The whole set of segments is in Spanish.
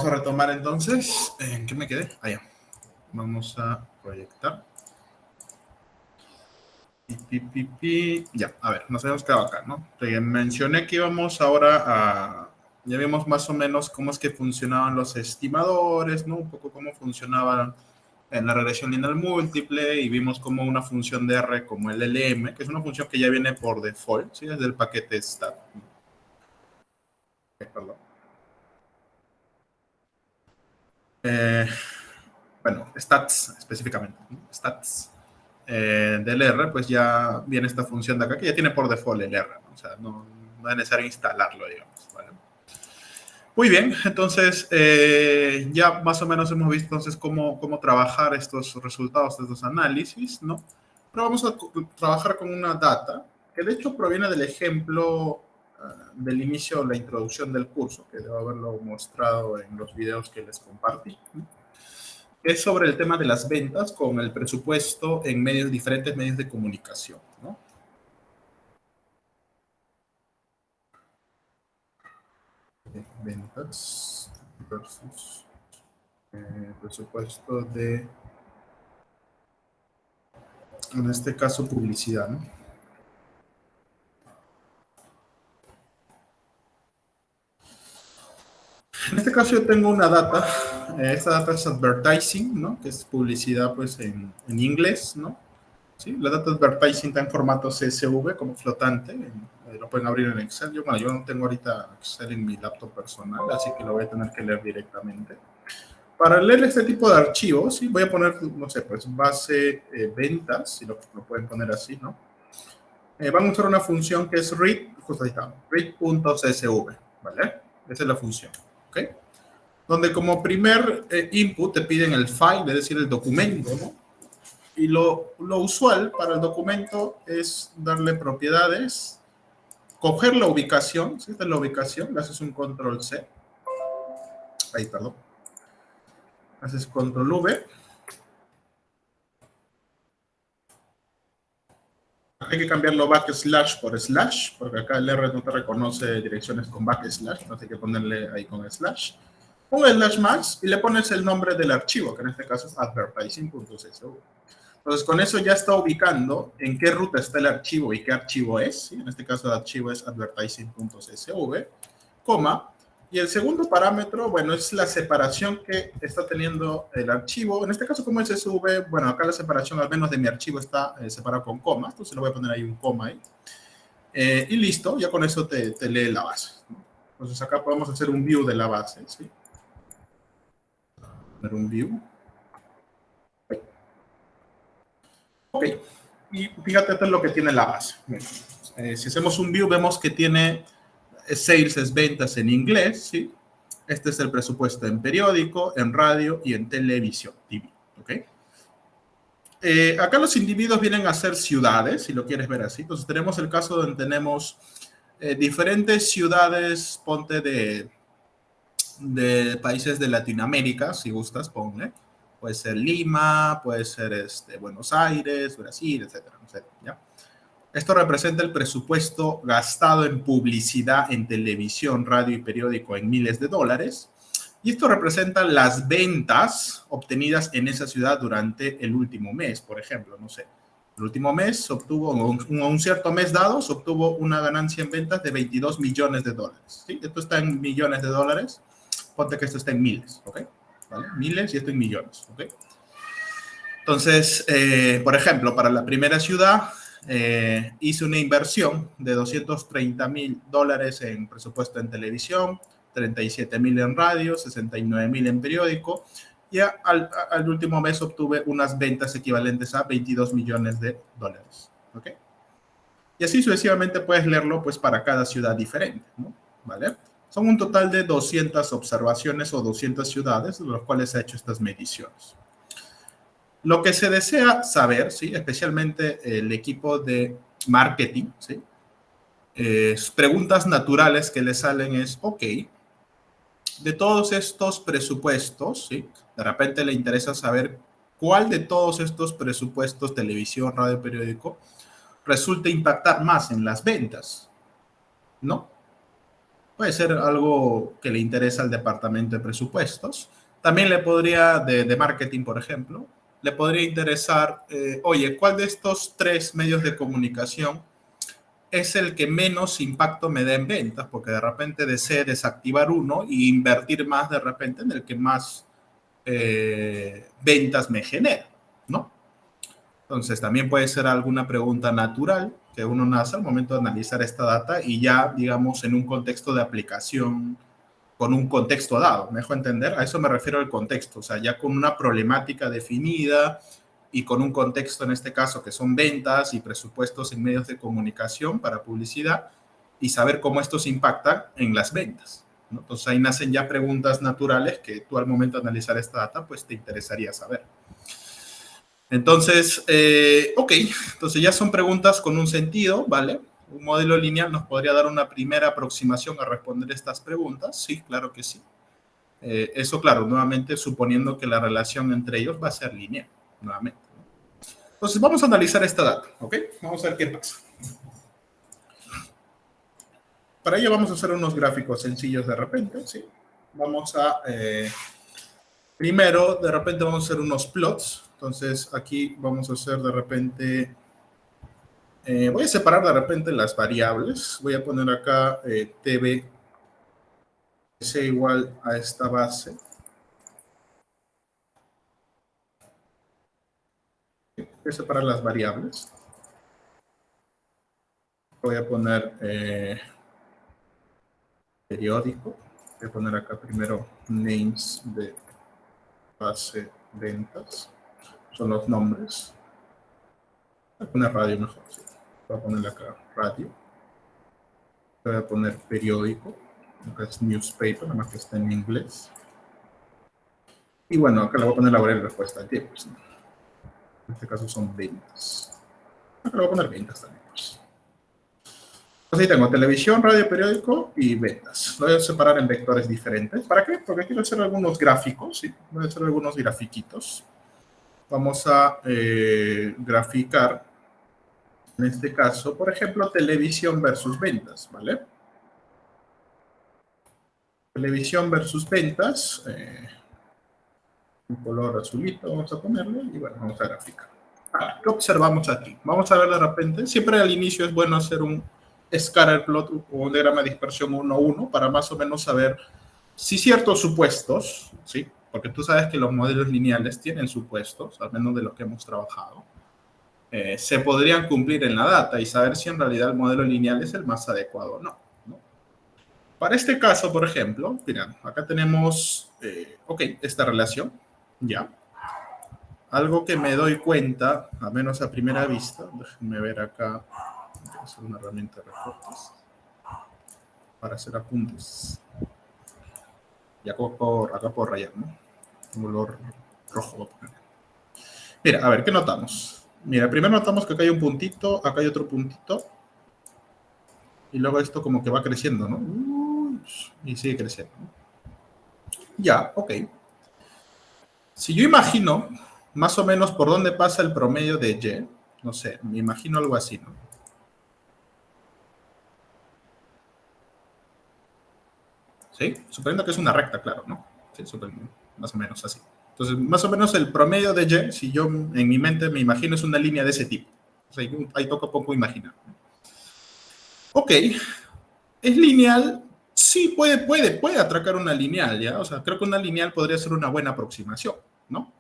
Vamos a retomar entonces. ¿En qué me quedé? Allá. Vamos a proyectar. Ya, a ver, nos habíamos quedado acá, ¿no? Te mencioné que íbamos ahora a... Ya vimos más o menos cómo es que funcionaban los estimadores, ¿no? Un poco cómo funcionaban en la regresión lineal múltiple y vimos como una función de R como el LM, que es una función que ya viene por default, ¿sí? Desde el paquete stat. Perdón. Bueno, stats específicamente, ¿no? Stats. Del R, pues ya viene esta función de acá, que ya tiene por default el R, ¿no? O sea, no es necesario instalarlo, digamos, ¿vale? Muy bien, entonces ya más o menos hemos visto entonces cómo trabajar estos resultados de estos análisis, ¿no? Pero vamos a trabajar con una data que de hecho proviene del ejemplo del inicio, la introducción del curso, que debo haberlo mostrado en los videos que les compartí, ¿no? Es sobre el tema de las ventas con el presupuesto en diferentes medios de comunicación, ¿no? Ventas versus presupuesto de, en este caso, publicidad, ¿no? En este caso yo tengo una data, esta data es advertising, ¿no? Que es publicidad pues en inglés, ¿no? ¿Sí? La data advertising está en formato CSV como flotante, lo pueden abrir en Excel. Yo no tengo ahorita Excel en mi laptop personal, así que lo voy a tener que leer directamente. Para leer este tipo de archivos, ¿sí? Voy a poner, no sé, pues base ventas, si lo pueden poner así, ¿no? Vamos a usar una función que es read, justo ahí está, read.csv, ¿vale? Esa es la función, ¿ok? Donde como primer input te piden el file, es decir, el documento, ¿no? Y lo usual para el documento es darle propiedades, coger la ubicación, ¿sí? Esta es la ubicación, le haces un control C, ahí, perdón, haces control V. Hay que cambiarlo backslash por slash, porque acá el R no te reconoce direcciones con backslash, entonces hay que ponerle ahí con slash. Un slash más y le pones el nombre del archivo, que en este caso es advertising.csv. Entonces, con eso ya está ubicando en qué ruta está el archivo y qué archivo es. ¿Sí? En este caso, el archivo es advertising.csv, coma. Y el segundo parámetro, bueno, es la separación que está teniendo el archivo. En este caso, como es CSV, bueno, acá la separación, al menos de mi archivo, está separada con comas. Entonces, le voy a poner ahí un coma ahí. Y listo, ya con eso te lee la base, ¿no? Entonces, acá podemos hacer un view de la base, ¿sí? Poner un view. Ok, y fíjate, esto es lo que tiene la base. Si hacemos un view, vemos que tiene sales, es ventas en inglés, ¿sí? Este es el presupuesto en periódico, en radio y en televisión, TV, ¿ok? Acá los individuos vienen a ser ciudades, si lo quieres ver así. Entonces tenemos el caso donde tenemos diferentes ciudades, ponte de países de Latinoamérica, si gustas, ponle. Puede ser Lima, puede ser Buenos Aires, Brasil, etcétera, etcétera, ¿ya? Esto representa el presupuesto gastado en publicidad en televisión, radio y periódico en miles de dólares. Y esto representa las ventas obtenidas en esa ciudad durante el último mes, por ejemplo, no sé. El último mes se obtuvo, un cierto mes dado, se obtuvo una ganancia en ventas de 22 millones de dólares. ¿Sí? Esto está en millones de dólares. Ponte que esto está en miles, ¿ok? ¿Vale? Miles y esto en millones, ¿ok? Entonces, por ejemplo, para la primera ciudad, hice una inversión de $230,000 en presupuesto en televisión, 37,000 en radio, 69,000 en periódico, y al último mes obtuve unas ventas equivalentes a 22 millones de dólares, ¿ok? Y así sucesivamente puedes leerlo pues para cada ciudad diferente, ¿no? ¿Vale? Son un total de 200 observaciones o 200 ciudades de las cuales se ha hecho estas mediciones. Lo que se desea saber, ¿sí? Especialmente el equipo de marketing, ¿sí? Preguntas naturales que le salen es, ok, de todos estos presupuestos, ¿sí? De repente le interesa saber cuál de todos estos presupuestos, televisión, radio, periódico, resulta impactar más en las ventas, ¿no? Puede ser algo que le interesa al departamento de presupuestos. También le podría, de marketing, por ejemplo, le podría interesar, oye, ¿cuál de estos tres medios de comunicación es el que menos impacto me da en ventas? Porque de repente desee desactivar uno y invertir más de repente en el que más ventas me genera, ¿no? Entonces, también puede ser alguna pregunta natural que uno nace al momento de analizar esta data y ya, digamos, en un contexto de aplicación, con un contexto dado. ¿Me dejo entender? A eso me refiero al contexto, o sea, ya con una problemática definida y con un contexto, en este caso, que son ventas y presupuestos en medios de comunicación para publicidad y saber cómo estos impactan en las ventas, ¿no? Entonces, ahí nacen ya preguntas naturales que tú al momento de analizar esta data, pues te interesaría saber. Entonces, ok, entonces ya son preguntas con un sentido, ¿vale? Un modelo lineal nos podría dar una primera aproximación a responder estas preguntas. Sí, claro que sí. Eso, claro, nuevamente suponiendo que la relación entre ellos va a ser lineal, nuevamente. Entonces, vamos a analizar esta data, ¿ok? Vamos a ver qué pasa. Para ello vamos a hacer unos gráficos sencillos de repente, ¿sí? Vamos a, primero, de repente vamos a hacer unos plots. Entonces, aquí vamos a hacer de repente... voy a separar de repente las variables. Voy a poner acá TV sea igual a esta base. Voy a separar las variables. Voy a poner periódico. Voy a poner acá primero names de base ventas. Son los nombres. Voy a poner radio mejor. Sí. Voy a poner acá radio. Voy a poner periódico. Acá es newspaper, nada más que está en inglés. Y bueno, acá le voy a poner la variable respuesta de tiempos, ¿no? En este caso son ventas. Acá le voy a poner ventas también. Pues. Entonces ahí tengo televisión, radio, periódico y ventas. Lo voy a separar en vectores diferentes. ¿Para qué? Porque quiero hacer algunos gráficos, ¿sí? Voy a hacer algunos grafiquitos. Vamos a graficar, en este caso, por ejemplo, televisión versus ventas, ¿vale? Televisión versus ventas. Un color azulito vamos a ponerle y bueno, vamos a graficar. ¿Qué observamos aquí? Vamos a ver de repente, siempre al inicio es bueno hacer un scatter plot o un diagrama de dispersión 1-1 para más o menos saber si ciertos supuestos, ¿sí? Porque tú sabes que los modelos lineales tienen supuestos, al menos de los que hemos trabajado, se podrían cumplir en la data y saber si en realidad el modelo lineal es el más adecuado o no, ¿no? Para este caso, por ejemplo, mira, acá tenemos, ok, esta relación, ya. Algo que me doy cuenta, a menos a primera vista, déjenme ver acá, voy a hacer una herramienta de recortes para hacer apuntes. Y acá puedo rayar, ¿no? Un color rojo voy a poner. Mira, a ver, ¿qué notamos? Mira, primero notamos que acá hay un puntito, acá hay otro puntito, y luego esto como que va creciendo, ¿no? Y sigue creciendo. Ya, ok. Si yo imagino más o menos por dónde pasa el promedio de Y, no sé, me imagino algo así, ¿no? ¿Sí? Suponiendo que es una recta, claro, ¿no? Sí, más o menos así. Entonces, más o menos el promedio de Y, si yo en mi mente me imagino, es una línea de ese tipo. O sea, ahí toca poco imaginar. Ok, ¿es lineal? Sí, puede atracar una lineal, ¿ya? O sea, creo que una lineal podría ser una buena aproximación, ¿no?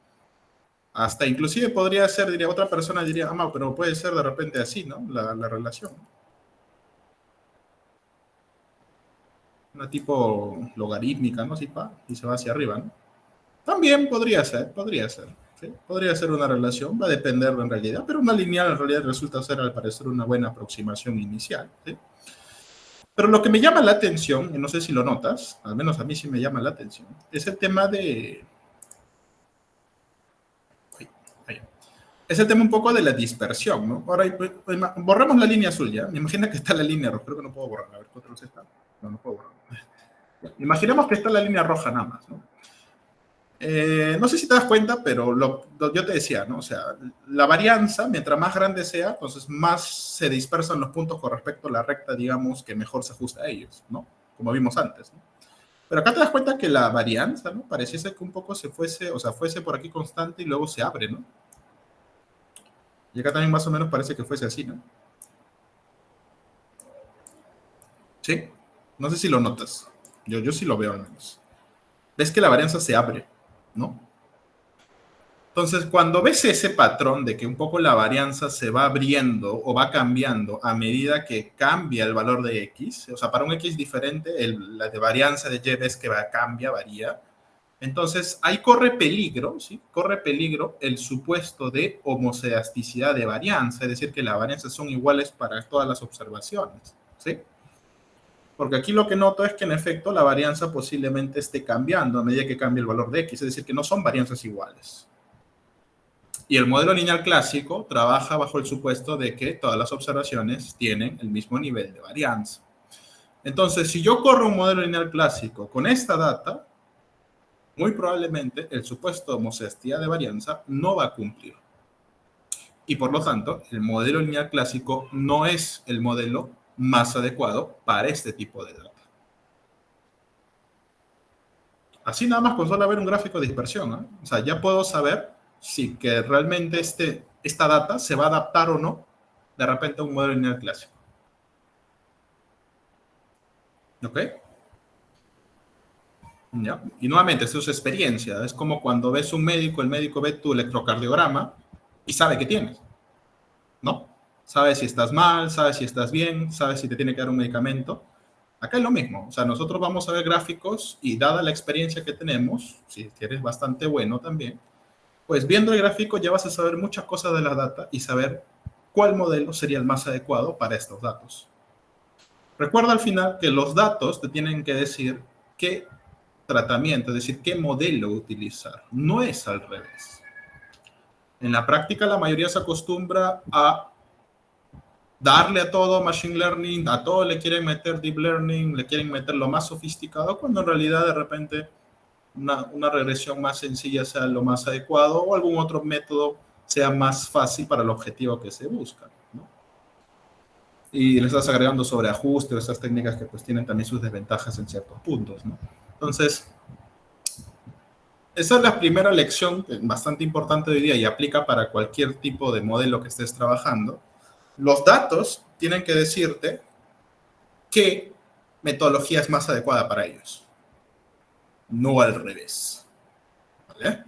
Hasta inclusive podría ser, diría, otra persona diría, ah, pero puede ser de repente así, ¿no? La relación. Una tipo logarítmica, ¿no? Así, y se va hacia arriba, ¿no? También podría ser, ¿sí? Podría ser una relación, va a depender en realidad, pero una lineal en realidad resulta ser al parecer una buena aproximación inicial, ¿sí? Pero lo que me llama la atención, y no sé si lo notas, al menos a mí sí me llama la atención, es el tema de... Es el tema un poco de la dispersión, ¿no? Ahora, borramos la línea azul, ¿ya? Me imagina que está la línea roja, creo que no puedo borrar, a ver, ¿cuánto está? No puedo borrar. Imaginemos que está la línea roja nada más, ¿no? No sé si te das cuenta, pero yo te decía, ¿no? O sea, la varianza, mientras más grande sea, entonces más se dispersan los puntos con respecto a la recta, digamos, que mejor se ajusta a ellos, ¿no? como vimos antes, ¿no? Pero acá te das cuenta que la varianza, ¿no? Pareciese que un poco se fuese, o sea, fuese por aquí constante y luego se abre, ¿no? Y acá también más o menos parece que fuese así, ¿no? ¿Sí? No sé si lo notas. Yo sí lo veo al menos. Ves que la varianza se abre, ¿no? Entonces, cuando ves ese patrón de que un poco la varianza se va abriendo o va cambiando a medida que cambia el valor de X, o sea, para un X diferente, la de varianza de Y ves que cambia, varía. Entonces, ahí corre peligro, ¿sí? Corre peligro el supuesto de homocedasticidad de varianza, es decir, que las varianzas son iguales para todas las observaciones, ¿sí? Porque aquí lo que noto es que en efecto la varianza posiblemente esté cambiando a medida que cambia el valor de X, es decir, que no son varianzas iguales. Y el modelo lineal clásico trabaja bajo el supuesto de que todas las observaciones tienen el mismo nivel de varianza. Entonces, si yo corro un modelo lineal clásico con esta data, muy probablemente el supuesto de homocedasticidad de varianza no va a cumplir. Y por lo tanto, el modelo lineal clásico no es el modelo más adecuado para este tipo de data. Así nada más con solo ver un gráfico de dispersión, ¿eh? O sea, ya puedo saber si que realmente esta data se va a adaptar o no de repente a un modelo lineal clásico. ¿Ok? ¿Ya? Y nuevamente, esto es experiencia. Es como cuando ves un médico, el médico ve tu electrocardiograma y sabe qué tienes, ¿no? Sabe si estás mal, sabe si estás bien, sabe si te tiene que dar un medicamento. Acá es lo mismo. O sea, nosotros vamos a ver gráficos y dada la experiencia que tenemos, si eres bastante bueno también, pues viendo el gráfico ya vas a saber muchas cosas de la data y saber cuál modelo sería el más adecuado para estos datos. Recuerda al final que los datos te tienen que decir qué tratamiento, es decir, qué modelo utilizar. No es al revés. En la práctica la mayoría se acostumbra a darle a todo machine learning, a todo le quieren meter deep learning, le quieren meter lo más sofisticado, cuando en realidad de repente una regresión más sencilla sea lo más adecuado o algún otro método sea más fácil para el objetivo que se busca, ¿no? Y le estás agregando sobreajuste o esas técnicas que pues tienen también sus desventajas en ciertos puntos, ¿no? Entonces, esa es la primera lección bastante importante hoy día y aplica para cualquier tipo de modelo que estés trabajando. Los datos tienen que decirte qué metodología es más adecuada para ellos, no al revés, ¿vale?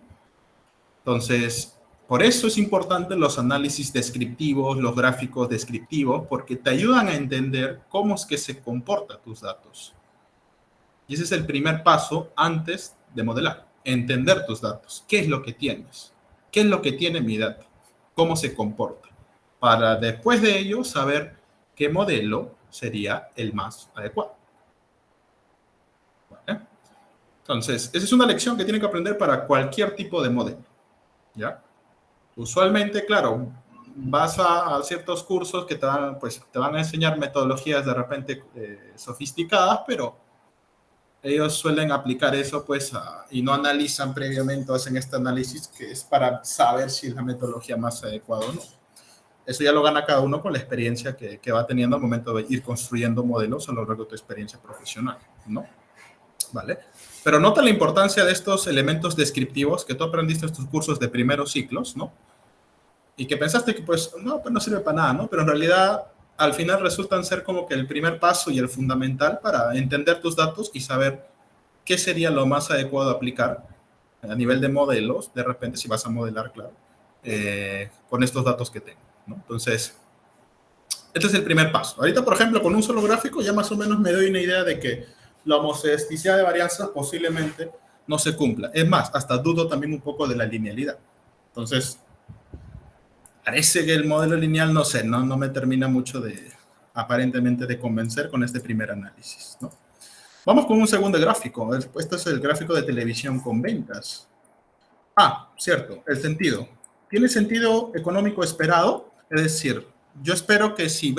Entonces, por eso es importante los análisis descriptivos, los gráficos descriptivos, porque te ayudan a entender cómo es que se comportan tus datos. Y ese es el primer paso antes de modelar, entender tus datos. ¿Qué es lo que tienes? ¿Qué es lo que tiene mi data? ¿Cómo se comporta? Para después de ello saber qué modelo sería el más adecuado. ¿Vale? Entonces, esa es una lección que tienen que aprender para cualquier tipo de modelo, ¿ya? Usualmente, claro, vas a ciertos cursos que pues, te van a enseñar metodologías de repente sofisticadas, pero ellos suelen aplicar eso pues y no analizan previamente, hacen este análisis que es para saber si es la metodología más adecuada o no. Eso ya lo gana cada uno con la experiencia que va teniendo al momento de ir construyendo modelos a lo largo de tu experiencia profesional, ¿no? ¿Vale? Pero nota la importancia de estos elementos descriptivos que tú aprendiste en tus cursos de primeros ciclos, ¿no? Y que pensaste que pues no sirve para nada, ¿no? Pero en realidad al final resultan ser como que el primer paso y el fundamental para entender tus datos y saber qué sería lo más adecuado aplicar a nivel de modelos, de repente si vas a modelar, claro, con estos datos que tengo, ¿no? Entonces, este es el primer paso. Ahorita, por ejemplo, con un solo gráfico ya más o menos me doy una idea de que la homocedasticidad de varianza posiblemente no se cumpla. Es más, hasta dudo también un poco de la linealidad. Entonces, parece que el modelo lineal, no sé, no me termina mucho aparentemente de convencer con este primer análisis, ¿no? Vamos con un segundo gráfico. Este es el gráfico de televisión con ventas. Ah, cierto, el sentido. ¿Tiene sentido económico esperado? Es decir, yo espero que si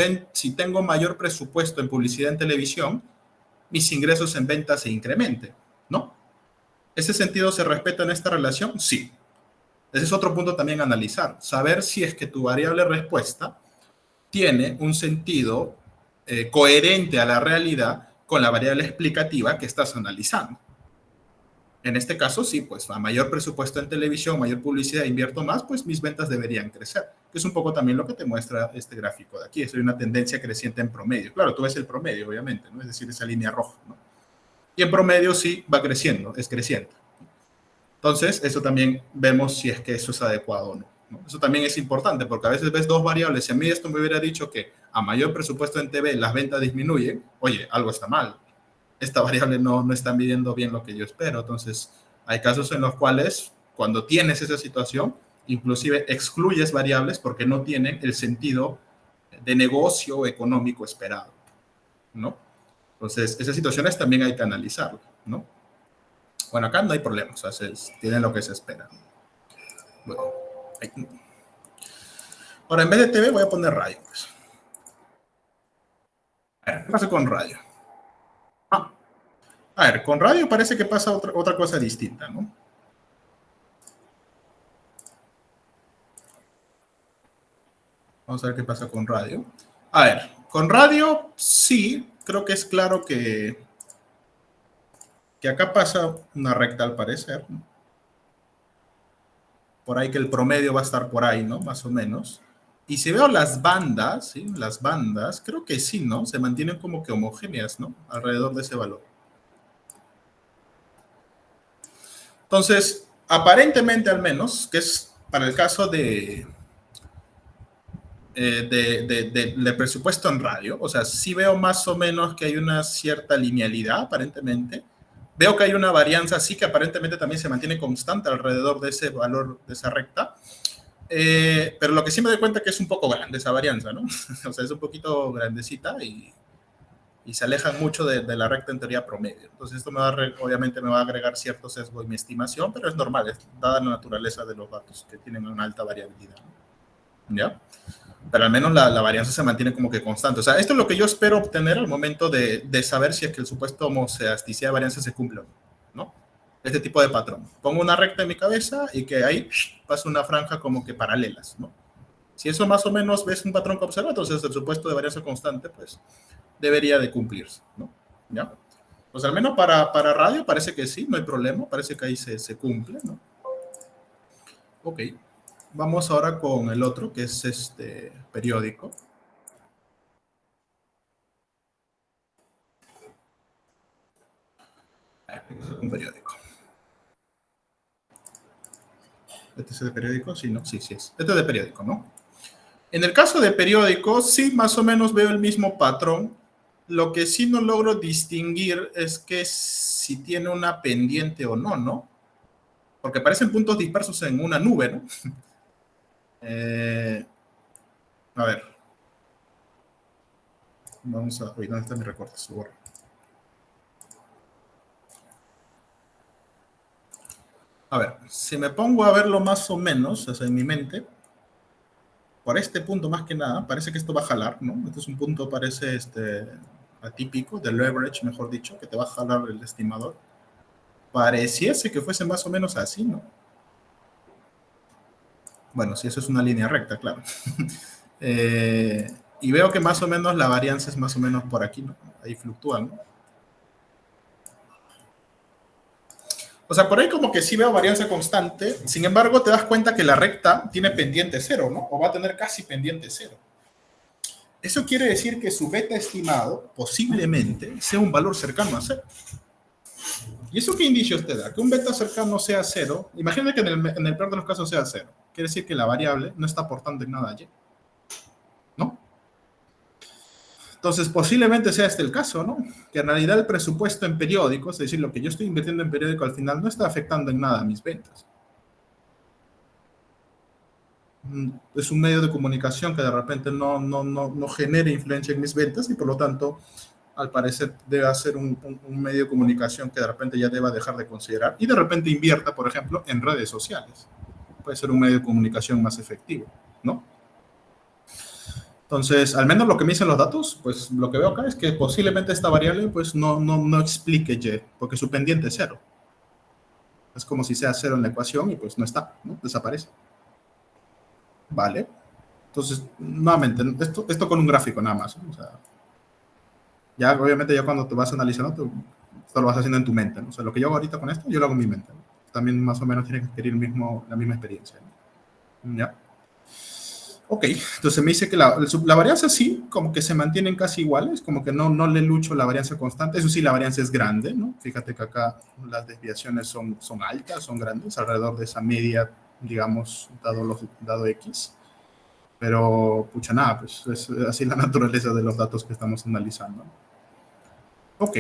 tengo mayor presupuesto en publicidad en televisión, mis ingresos en ventas se incrementen, ¿no? ¿Ese sentido se respeta en esta relación? Sí. Ese es otro punto también a analizar. Saber si es que tu variable respuesta tiene un sentido coherente a la realidad con la variable explicativa que estás analizando. En este caso, sí, pues a mayor presupuesto en televisión, mayor publicidad, invierto más, pues mis ventas deberían crecer. Que es un poco también lo que te muestra este gráfico de aquí. Es una tendencia creciente en promedio. Claro, tú ves el promedio, obviamente, ¿no? Es decir, esa línea roja, ¿no? Y en promedio sí va creciendo, es creciente. Entonces, eso también vemos si es que eso es adecuado o no, ¿no? Eso también es importante, porque a veces ves dos variables. Si a mí esto me hubiera dicho que a mayor presupuesto en TV las ventas disminuyen, oye, algo está mal. Esta variable no está midiendo bien lo que yo espero. Entonces, hay casos en los cuales, cuando tienes esa situación, inclusive excluyes variables porque no tienen el sentido de negocio económico esperado, ¿no? Entonces, esas situaciones también hay que analizarlas, ¿no? Bueno, acá no hay problemas, o sea, tienen lo que se espera. Bueno, ahora, en vez de TV voy a poner radio, pues. A ver, ¿qué pasa con radio? A ver, con radio parece que pasa otra cosa distinta, ¿no? Vamos a ver qué pasa con radio. A ver, con radio sí, creo que es claro que acá pasa una recta al parecer, ¿no? Por ahí que el promedio va a estar por ahí, ¿no? Más o menos. Y si veo las bandas, ¿sí? Las bandas, creo que sí, ¿no? Se mantienen como que homogéneas, ¿no? Alrededor de ese valor. Entonces, aparentemente al menos, que es para el caso de presupuesto en radio, o sea, sí veo más o menos que hay una cierta linealidad, aparentemente. Veo que hay una varianza, sí que aparentemente también se mantiene constante alrededor de ese valor, de esa recta. Pero lo que sí me doy cuenta es que es un poco grande esa varianza, ¿no? O sea, es un poquito grandecita y se alejan mucho de la recta en teoría promedio. Entonces esto obviamente me va a agregar cierto sesgo en mi estimación, pero es normal, es dada la naturaleza de los datos que tienen una alta variabilidad, ¿ya? Pero al menos la varianza se mantiene como que constante. O sea, esto es lo que yo espero obtener al momento de saber si es que el supuesto homoceasticidad de varianza se cumple, ¿no? Este tipo de patrón. Pongo una recta en mi cabeza y que ahí pasa una franja como que paralelas, ¿no? Si eso más o menos ves un patrón que observa, entonces el supuesto de varianza constante, pues, debería de cumplirse, ¿no? ¿Ya? Pues al menos para radio parece que sí, no hay problema, parece que ahí se cumple, ¿no? Ok. Vamos ahora con el otro, que es este periódico. Un periódico. ¿Este es de periódico? Sí, ¿no? Sí, sí es. Este es de periódico, ¿no? En el caso de periódico, sí, más o menos veo el mismo patrón. Lo que sí no logro distinguir es que si tiene una pendiente o no, ¿no? Porque parecen puntos dispersos en una nube, ¿no? A ver. Vamos a... Uy, ¿dónde está mi recorte? Su borra. A ver, si me pongo a verlo más o menos, o sea, en mi mente, por este punto más que nada, parece que esto va a jalar, ¿no? Este es un punto, parece atípico, de leverage, mejor dicho, que te va a jalar el estimador. Pareciese que fuese más o menos así, ¿no? Bueno, si eso es una línea recta, claro. Y veo que más o menos la varianza es más o menos por aquí, ¿no? Ahí fluctúan, ¿no? O sea, por ahí como que sí veo varianza constante, sin embargo te das cuenta que la recta tiene pendiente cero, ¿no? O va a tener casi pendiente cero. Eso quiere decir que su beta estimado posiblemente sea un valor cercano a cero. ¿Y eso qué indicios te da? Que un beta cercano sea cero, imagínate que en el peor de los casos sea cero. Quiere decir que la variable no está aportando en nada allí, ¿no? Entonces, posiblemente sea este el caso, ¿no? Que en realidad el presupuesto en periódicos, es decir, lo que yo estoy invirtiendo en periódico al final no está afectando en nada a mis ventas. Es un medio de comunicación que de repente no genere influencia en mis ventas y por lo tanto, al parecer, debe ser un medio de comunicación que de repente ya deba dejar de considerar y de repente invierta, por ejemplo, en redes sociales. Puede ser un medio de comunicación más efectivo, ¿no? Entonces, al menos lo que me dicen los datos, pues lo que veo acá es que posiblemente esta variable pues no explique Y, porque su pendiente es cero. Es como si sea cero en la ecuación y pues no está, ¿no? Desaparece. Vale. Entonces, nuevamente, esto con un gráfico nada más, ¿no? O sea, Ya, obviamente, ya cuando te vas analizando, tú lo vas haciendo en tu mente, ¿no? O sea, lo que yo hago ahorita con esto, yo lo hago en mi mente, ¿no? También más o menos tienes que adquirir la misma experiencia, ¿no? ¿Ya? Ok, entonces me dice que la varianza sí, como que se mantienen casi iguales, como que no le lucho la varianza constante. Eso sí, la varianza es grande, ¿no? Fíjate que acá las desviaciones son altas, son grandes, alrededor de esa media, digamos, dado X. Pero, pucha, nada, pues es así la naturaleza de los datos que estamos analizando. Ok.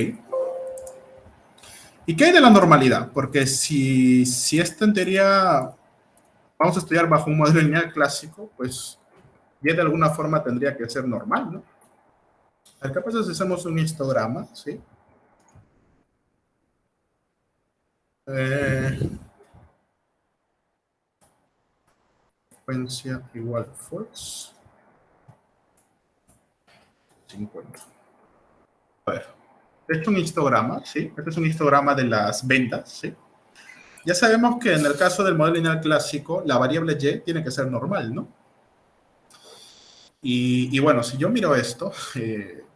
¿Y qué hay de la normalidad? Porque si esta en teoría vamos a estudiar bajo un modelo lineal clásico, pues ya de alguna forma tendría que ser normal, ¿no? A ver, ¿qué pasa si hacemos un histograma? ¿Sí? Eh, Frecuencia igual force 50. A ver, he hecho un histograma, ¿sí? Este es un histograma de las ventas, ¿sí? Ya sabemos que en el caso del modelo lineal clásico, la variable y tiene que ser normal, ¿no? Y bueno, si yo miro esto,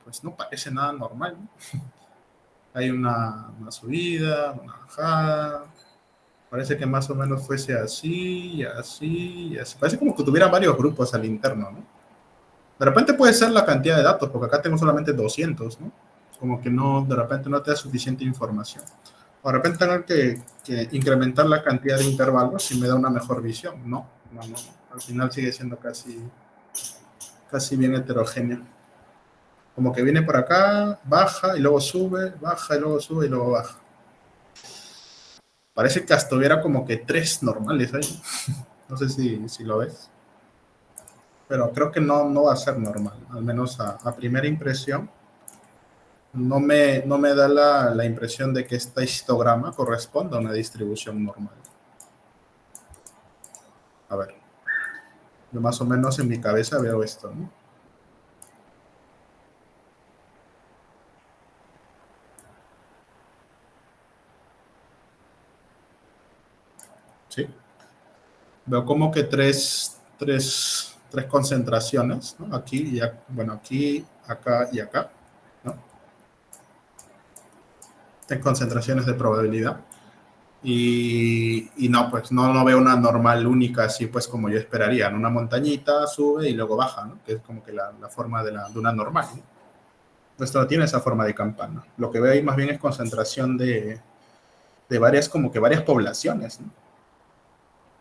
pues no parece nada normal, ¿no? Hay una subida, una bajada. Parece que más o menos fuese así, así, y así. Parece como que tuviera varios grupos al interno, ¿no? De repente puede ser la cantidad de datos, porque acá tengo solamente 200, ¿no? Como que no, de repente no te da suficiente información. O de repente tengo que incrementar la cantidad de intervalos y me da una mejor visión. No, no, no. Al final sigue siendo casi bien heterogéneo. Como que viene por acá, baja y luego sube, baja y luego sube y luego baja. Parece que hasta hubiera como que tres normales ahí. No sé si lo ves. Pero creo que no va a ser normal. Al menos a primera impresión. No me da la impresión de que este histograma corresponda a una distribución normal. A ver. Yo más o menos en mi cabeza veo esto, ¿no? Sí. Veo como que tres concentraciones, ¿no? Aquí, bueno, aquí, acá y acá, ¿no? Tres concentraciones de probabilidad. Y no, pues no veo una normal única, así pues como yo esperaría. En una montañita sube y luego baja, ¿no? Que es como que la forma de una normal, ¿no? Esto no tiene esa forma de campana. Lo que veo ahí más bien es concentración de varias, como que varias poblaciones, ¿no?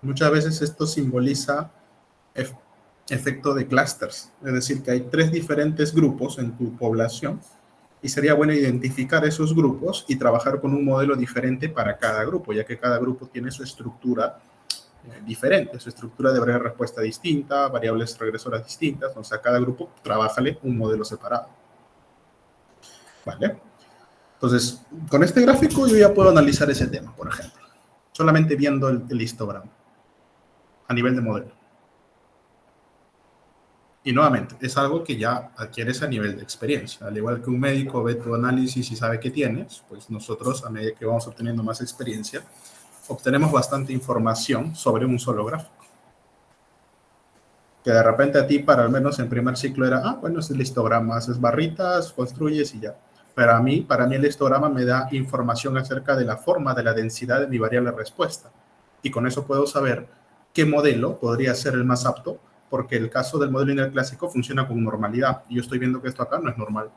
Muchas veces esto simboliza efecto de clusters, es decir, que hay tres diferentes grupos en tu población y sería bueno identificar esos grupos y trabajar con un modelo diferente para cada grupo, ya que cada grupo tiene su estructura diferente, su estructura de variable respuesta distinta, variables regresoras distintas, o sea, cada grupo trabájale un modelo separado. ¿Vale? Entonces, con este gráfico yo ya puedo analizar ese tema, por ejemplo, solamente viendo el histograma a nivel de modelo. Y nuevamente, es algo que ya adquieres a nivel de experiencia. Al igual que un médico ve tu análisis y sabe qué tienes, pues nosotros, a medida que vamos obteniendo más experiencia, obtenemos bastante información sobre un solo gráfico. Que de repente a ti, para al menos en primer ciclo, era, bueno, es el histograma, haces barritas, construyes y ya. Pero para mí el histograma me da información acerca de la forma, de la densidad de mi variable respuesta. Y con eso puedo saber qué modelo podría ser el más apto, porque el caso del modelo lineal clásico funciona con normalidad. Y yo estoy viendo que esto acá no es normal.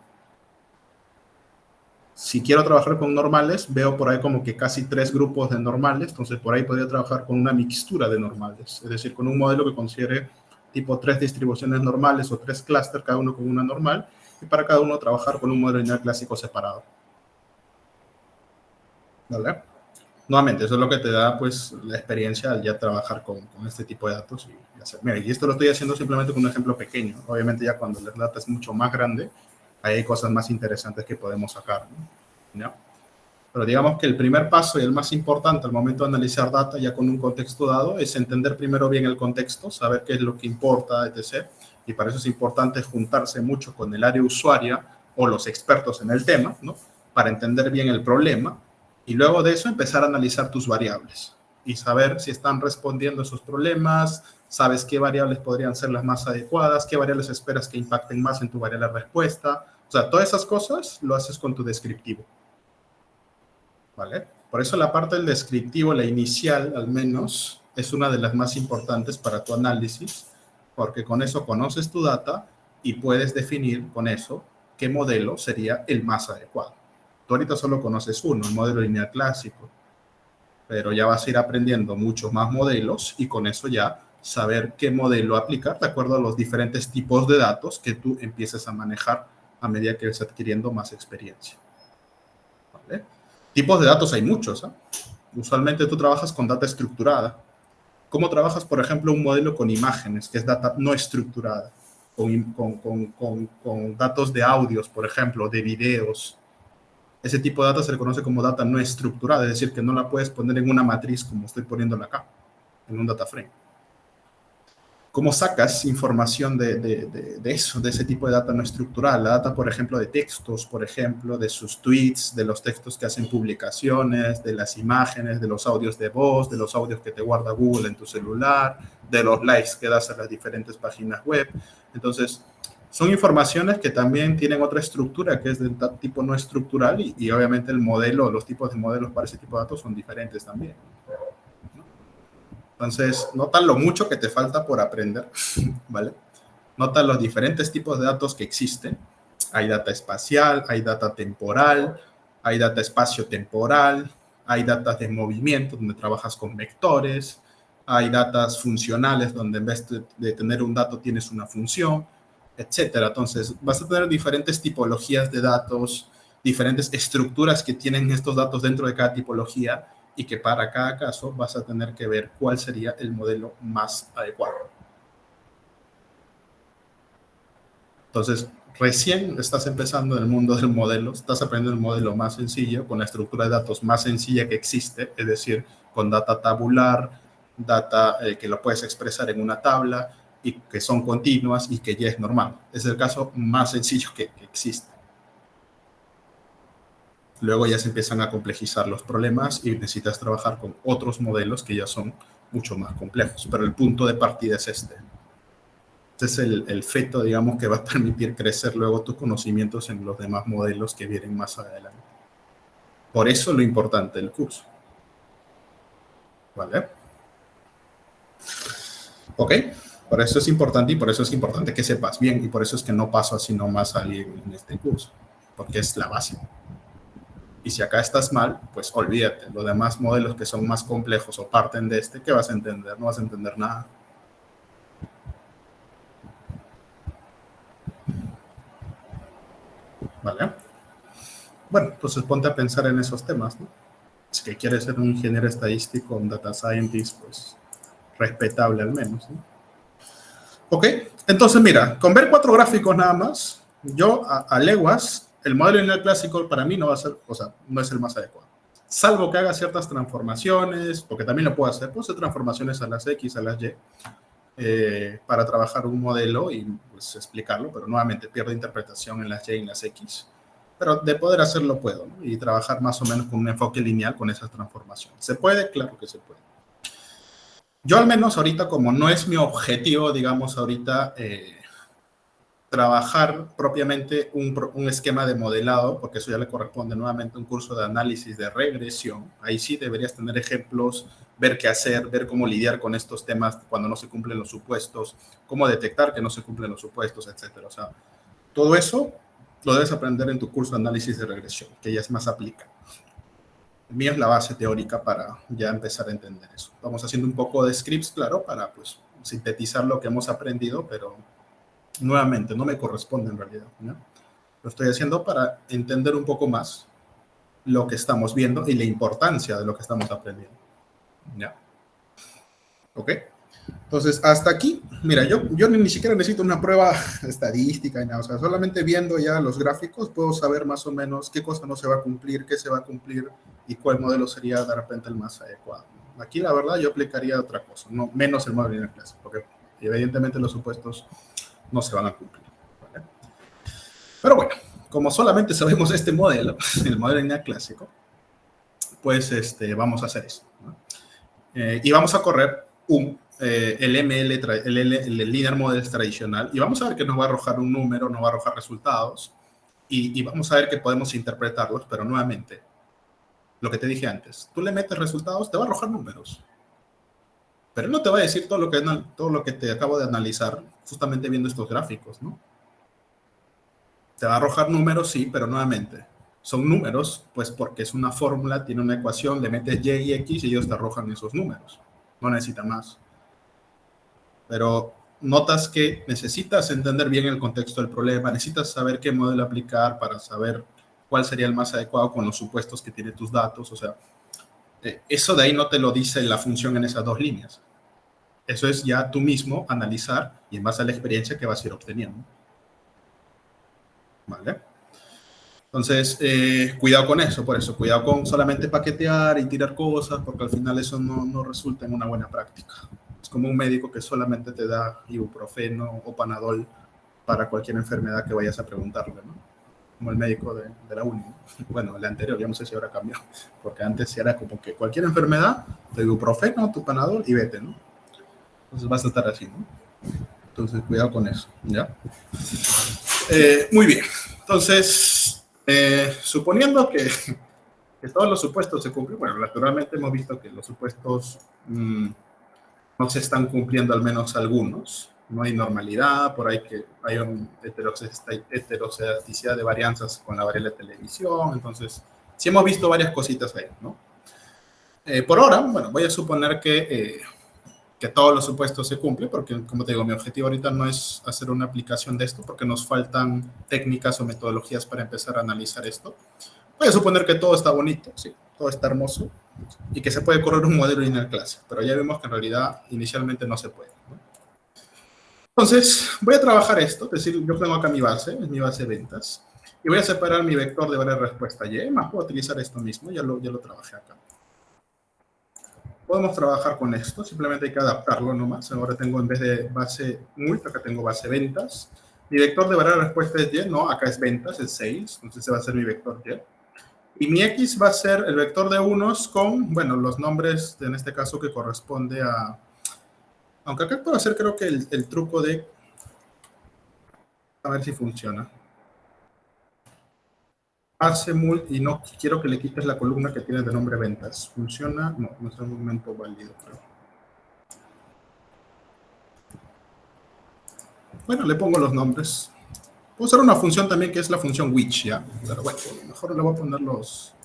Si quiero trabajar con normales, veo por ahí como que casi tres grupos de normales, entonces por ahí podría trabajar con una mixtura de normales, es decir, con un modelo que considere tipo tres distribuciones normales o tres clústeres, cada uno con una normal, y para cada uno trabajar con un modelo lineal clásico separado. ¿Vale? Nuevamente, eso es lo que te da pues la experiencia al ya trabajar con este tipo de datos y hacer. Mira, y esto lo estoy haciendo simplemente con un ejemplo pequeño. Obviamente ya cuando la data es mucho más grande, hay cosas más interesantes que podemos sacar, ¿no? ¿Ya? Pero digamos que el primer paso y el más importante al momento de analizar data ya con un contexto dado es entender primero bien el contexto, saber qué es lo que importa, etc. Y para eso es importante juntarse mucho con el área usuaria o los expertos en el tema, ¿no? Para entender bien el problema y luego de eso empezar a analizar tus variables y saber si están respondiendo a esos problemas, sabes qué variables podrían ser las más adecuadas, qué variables esperas que impacten más en tu variable de respuesta, O sea, todas esas cosas lo haces con tu descriptivo. ¿Vale? Por eso la parte del descriptivo, la inicial al menos, es una de las más importantes para tu análisis, porque con eso conoces tu data y puedes definir con eso qué modelo sería el más adecuado. Tú ahorita solo conoces uno, el modelo lineal clásico, pero ya vas a ir aprendiendo muchos más modelos y con eso ya saber qué modelo aplicar de acuerdo a los diferentes tipos de datos que tú empieces a manejar a medida que vas adquiriendo más experiencia. ¿Vale? Tipos de datos hay muchos. Usualmente tú trabajas con data estructurada. ¿Cómo trabajas, por ejemplo, un modelo con imágenes, que es data no estructurada? Con datos de audios, por ejemplo, de videos. Ese tipo de data se le conoce como data no estructurada, es decir, que no la puedes poner en una matriz como estoy poniéndola acá, en un data frame. ¿Cómo sacas información de eso, de ese tipo de data no estructural? La data, por ejemplo, de textos, por ejemplo, de sus tweets, de los textos que hacen publicaciones, de las imágenes, de los audios de voz, de los audios que te guarda Google en tu celular, de los likes que das a las diferentes páginas web. Entonces, son informaciones que también tienen otra estructura que es del tipo no estructural y obviamente el modelo, los tipos de modelos para ese tipo de datos son diferentes también. Entonces, nota lo mucho que te falta por aprender, ¿vale? Nota los diferentes tipos de datos que existen. Hay data espacial, hay data temporal, hay data espacio-temporal, hay datas de movimiento, donde trabajas con vectores, hay datas funcionales, donde en vez de tener un dato tienes una función, etcétera. Entonces, vas a tener diferentes tipologías de datos, diferentes estructuras que tienen estos datos dentro de cada tipología, y que para cada caso vas a tener que ver cuál sería el modelo más adecuado. Entonces, recién estás empezando en el mundo del modelo, estás aprendiendo el modelo más sencillo, con la estructura de datos más sencilla que existe, es decir, con data tabular, data que lo puedes expresar en una tabla y que son continuas y que ya es normal. Es el caso más sencillo que existe. Luego ya se empiezan a complejizar los problemas y necesitas trabajar con otros modelos que ya son mucho más complejos. Pero el punto de partida es este. Este es el feto, digamos, que va a permitir crecer luego tus conocimientos en los demás modelos que vienen más adelante. Por eso lo importante del curso. ¿Vale? ¿Ok? Por eso es importante y por eso es importante que sepas bien y por eso es que no paso así nomás a salir en este curso. Porque es la base. Y si acá estás mal, pues olvídate. Los demás modelos que son más complejos o parten de este, ¿qué vas a entender? No vas a entender nada. ¿Vale? Bueno, entonces ponte a pensar en esos temas, ¿no? Si que quieres ser un ingeniero estadístico, un data scientist, pues respetable al menos, ¿no? Ok, entonces mira, con ver 4 gráficos nada más, yo a leguas, el modelo lineal clásico para mí no va a ser, o sea, no es el más adecuado. Salvo que haga ciertas transformaciones, porque también lo puedo hacer transformaciones a las X, a las Y, para trabajar un modelo y pues, explicarlo, pero nuevamente pierdo interpretación en las Y y en las X. Pero de poder hacerlo puedo, ¿no? Y trabajar más o menos con un enfoque lineal con esas transformaciones. ¿Se puede? Claro que se puede. Yo al menos ahorita, como no es mi objetivo, digamos, ahorita trabajar propiamente un esquema de modelado, porque eso ya le corresponde nuevamente a un curso de análisis de regresión. Ahí sí deberías tener ejemplos, ver qué hacer, ver cómo lidiar con estos temas cuando no se cumplen los supuestos, cómo detectar que no se cumplen los supuestos, etcétera. O sea, todo eso lo debes aprender en tu curso de análisis de regresión, que ya es más aplicado. El mío es la base teórica para ya empezar a entender eso. Vamos haciendo un poco de scripts, claro, para pues sintetizar lo que hemos aprendido, pero nuevamente no me corresponde en realidad, ¿no? Lo estoy haciendo para entender un poco más lo que estamos viendo y la importancia de lo que estamos aprendiendo. ¿Ya? ¿Ok? Entonces, hasta aquí, mira, yo ni siquiera necesito una prueba estadística, nada, o sea, solamente viendo ya los gráficos puedo saber más o menos qué cosa no se va a cumplir, qué se va a cumplir y cuál modelo sería de repente el más adecuado. Aquí, la verdad, yo aplicaría otra cosa, no, menos el modelo lineal clásico, porque evidentemente los supuestos no se van a cumplir. ¿Vale? Pero bueno, como solamente sabemos este modelo, el modelo lineal clásico, pues vamos a hacer eso, ¿no? Y vamos a correr el Linear Model tradicional y vamos a ver que nos va a arrojar un número, nos va a arrojar resultados y vamos a ver que podemos interpretarlos, pero nuevamente, lo que te dije antes, tú le metes resultados, te va a arrojar números, pero no te va a decir todo lo que te acabo de analizar justamente viendo estos gráficos, ¿no? Te va a arrojar números, sí, pero nuevamente, son números, pues porque es una fórmula, tiene una ecuación, le metes Y y X y ellos te arrojan esos números. No necesitan más. Pero notas que necesitas entender bien el contexto del problema, necesitas saber qué modelo aplicar para saber cuál sería el más adecuado con los supuestos que tiene tus datos. O sea, eso de ahí no te lo dice la función en esas dos líneas. Eso es ya tú mismo analizar y en base a la experiencia que vas a ir obteniendo. ¿Vale? Entonces, cuidado con eso, por eso, cuidado con solamente paquetear y tirar cosas, porque al final eso no resulta en una buena práctica. Es como un médico que solamente te da ibuprofeno o panadol para cualquier enfermedad que vayas a preguntarle, ¿no? Como el médico de la uni. Bueno, el anterior, ya no sé si ahora cambió, porque antes era como que cualquier enfermedad, tu ibuprofeno, tu panadol y vete, ¿no? Entonces vas a estar así, ¿no? Entonces, cuidado con eso, ¿ya? Muy bien. Entonces, suponiendo que todos los supuestos se cumplen, bueno, naturalmente hemos visto que los supuestos no se están cumpliendo, al menos algunos. No hay normalidad, por ahí que hay una heteroscedaticidad de varianzas con la variable de televisión, entonces sí hemos visto varias cositas ahí, ¿no? Por ahora, bueno, voy a suponer que todos los supuestos se cumplen, porque como te digo, mi objetivo ahorita no es hacer una aplicación de esto, porque nos faltan técnicas o metodologías para empezar a analizar esto. Voy a suponer que todo está bonito, sí, todo está hermoso, y que se puede correr un modelo lineal clase, pero ya vemos que en realidad inicialmente no se puede, ¿no? Entonces, voy a trabajar esto, es decir, yo tengo acá mi base, es mi base de ventas, y voy a separar mi vector de variable respuesta Y, más puedo utilizar esto mismo, ya lo trabajé acá. Podemos trabajar con esto, simplemente hay que adaptarlo nomás. Ahora tengo en vez de base mult, acá tengo base ventas. Mi vector de variable respuesta es Y, no, acá es ventas, es sales, entonces ese va a ser mi vector Y. Y mi X va a ser el vector de unos con, bueno, los nombres, en este caso, que corresponde a... Aunque acá puedo hacer, creo que el truco de... A ver si funciona. Base mult y no quiero que le quites la columna que tiene de nombre ventas. ¿Funciona? No, no es un momento válido, creo. Bueno, le pongo los nombres. Puedo usar una función también que es la función which, ¿ya? Pero bueno, mejor le voy a poner los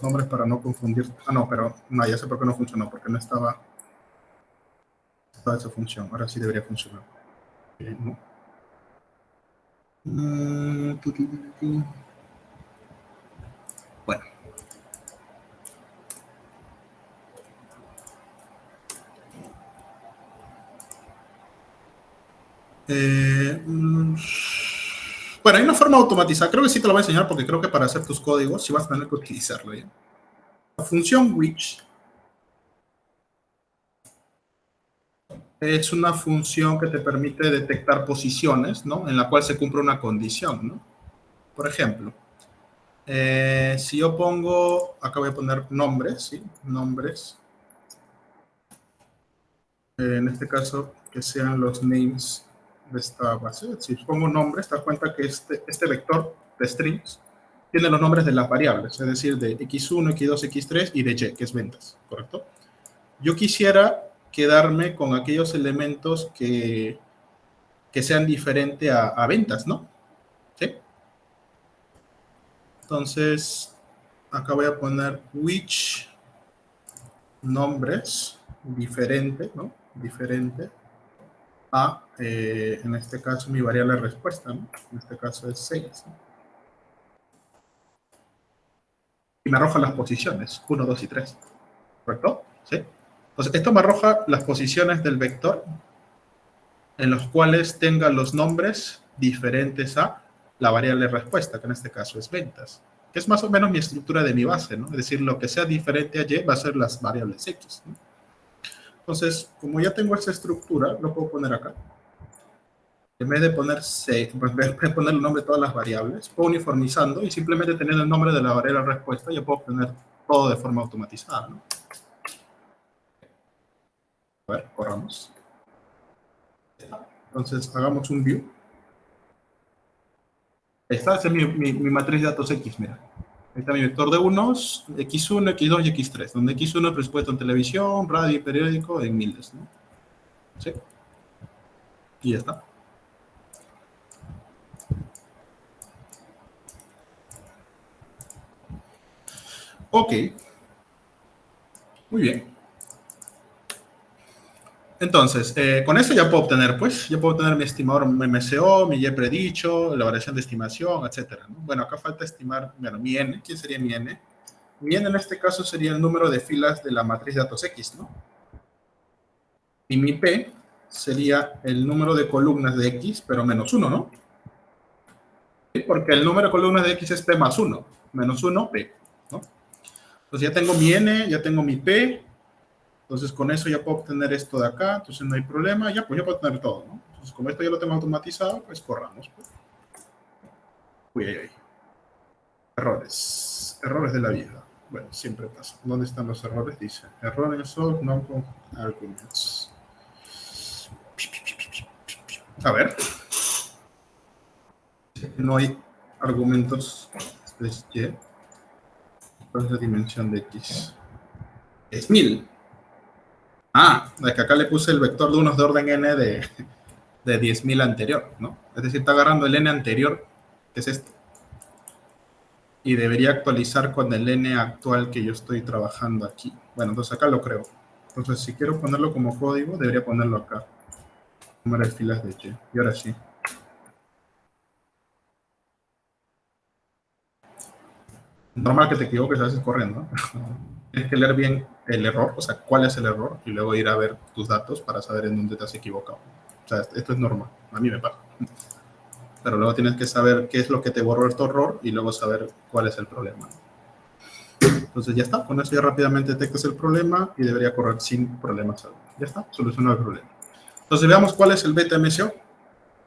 nombres para no confundir. Ah, no, pero no, ya sé por qué no funcionó, porque no estaba esa función. Ahora sí debería funcionar. ¿No? Bueno. Bueno, hay una forma automatizada. Creo que sí te lo voy a enseñar porque creo que para hacer tus códigos sí vas a tener que utilizarlo, ¿ya? La función which es una función que te permite detectar posiciones, ¿no? En la cual se cumple una condición, ¿no? Por ejemplo, si yo pongo, acá voy a poner nombres, ¿sí? Nombres. En este caso, que sean los names de esta base. Si pongo nombres, te das cuenta que este vector de strings tiene los nombres de las variables, es decir, de x1, x2, x3 y de y, que es ventas, ¿correcto? Yo quisiera quedarme con aquellos elementos que sean diferentes a ventas, ¿no? ¿Sí? Entonces, acá voy a poner which nombres diferente, ¿no? Diferente a, en este caso, mi variable respuesta, ¿no? En este caso es 6, ¿no? Y me arroja las posiciones, 1, 2 y 3, ¿correcto? ¿Sí? Entonces, esto me arroja las posiciones del vector en los cuales tenga los nombres diferentes a la variable respuesta, que en este caso es ventas, que es más o menos mi estructura de mi base, ¿no? Es decir, lo que sea diferente a Y va a ser las variables X, ¿no? Entonces, como ya tengo esta estructura, lo puedo poner acá. En vez de poner poner el nombre de todas las variables, puedo uniformizando y simplemente teniendo el nombre de la variable respuesta, ya puedo obtener todo de forma automatizada, ¿no? A ver, corramos. Entonces, hagamos un view. Esta es mi matriz de datos X, mira. Ahí está mi vector de unos, X1, X2 y X3, donde X1 es presupuesto en televisión, radio y periódico en miles, ¿no? ¿Sí? Y ya está. Ok. Muy bien. Entonces, con eso ya puedo obtener, pues, ya puedo obtener mi estimador MCO, mi Y predicho, la variación de estimación, etcétera, ¿no? Bueno, acá falta estimar, bueno, mi N. ¿Quién sería mi N? Mi N en este caso sería el número de filas de la matriz de datos X, ¿no? Y mi P sería el número de columnas de X, pero menos 1, ¿no? ¿Sí? Porque el número de columnas de X es P más 1, menos 1, P, ¿no? Entonces ya tengo mi N, ya tengo mi P, entonces con eso ya puedo obtener esto de acá, entonces no hay problema, ya pues ya puedo obtener todo, ¿no? Entonces como esto ya lo tengo automatizado, pues corramos. Pues. Uy, ay, ay. Errores, errores de la vida. Bueno, siempre pasa. ¿Dónde están los errores? Dice, errores of non-arguments. A ver. No hay argumentos. Es Y. ¿Cuál es la dimensión de X? Es 1000. Ah, es que acá le puse el vector de unos de orden n de 10.000 anterior, ¿no? Es decir, está agarrando el n anterior, que es este, y debería actualizar con el n actual que yo estoy trabajando aquí. Bueno, entonces acá lo creo. Entonces, si quiero ponerlo como código, debería ponerlo acá. Número de filas de Y. Y ahora sí. Normal que te equivoques a veces corriendo, ¿no? Tienes que leer bien el error, o sea, cuál es el error, y luego ir a ver tus datos para saber en dónde te has equivocado. O sea, esto es normal, a mí me pasa. Pero luego tienes que saber qué es lo que te borró tu error y luego saber cuál es el problema. Entonces ya está, con eso ya rápidamente detectas el problema y debería correr sin problemas. Ya está, solucionado el problema. Entonces veamos cuál es el beta MCO.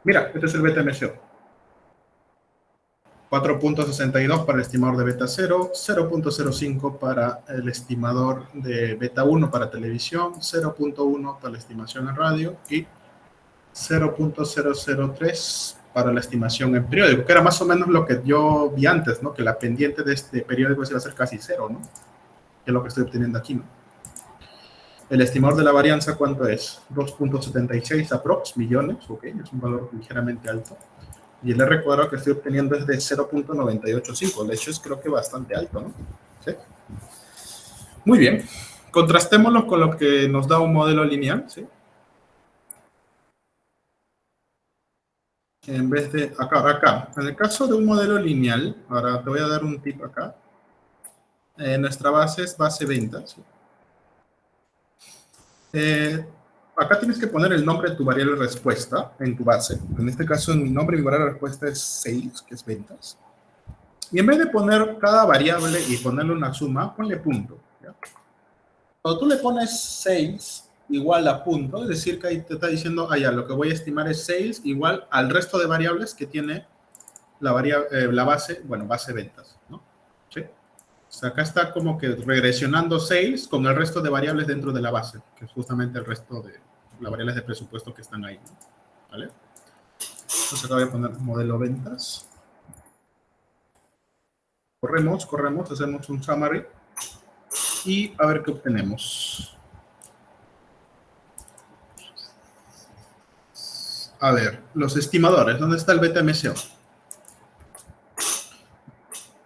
Mira, este es el beta MCO. 4.62 para el estimador de beta 0, 0.05 para el estimador de beta 1 para televisión, 0.1 para la estimación en radio y 0.003 para la estimación en periódico, que era más o menos lo que yo vi antes, ¿no? Que la pendiente de este periódico iba a ser casi 0, ¿no? Que es lo que estoy obteniendo aquí, ¿no? El estimador de la varianza, ¿cuánto es? 2.76 aprox millones, ok, es un valor ligeramente alto. Y el R cuadrado que estoy obteniendo es de 0.985. De hecho, es creo que bastante alto, ¿no? ¿Sí? Muy bien. Contrastémoslo con lo que nos da un modelo lineal, ¿sí? En vez de acá. En el caso de un modelo lineal, ahora te voy a dar un tip acá. Nuestra base es base ventas. ¿Sí? Acá tienes que poner el nombre de tu variable respuesta en tu base. En este caso, en mi nombre, mi variable respuesta es sales, que es ventas. Y en vez de poner cada variable y ponerle una suma, ponle punto. ¿Ya? Cuando tú le pones 6 igual a punto, es decir, que ahí te está diciendo, ya, lo que voy a estimar es 6 igual al resto de variables que tiene la base, bueno, base ventas, ¿no? ¿Sí? O sea, acá está como que regresionando 6 con el resto de variables dentro de la base, que es justamente el resto de las variables de presupuesto que están ahí, ¿no? ¿Vale? Entonces acá voy a poner modelo ventas. Corremos, hacemos un summary y a ver qué obtenemos. A ver, los estimadores, ¿dónde está el beta MCO?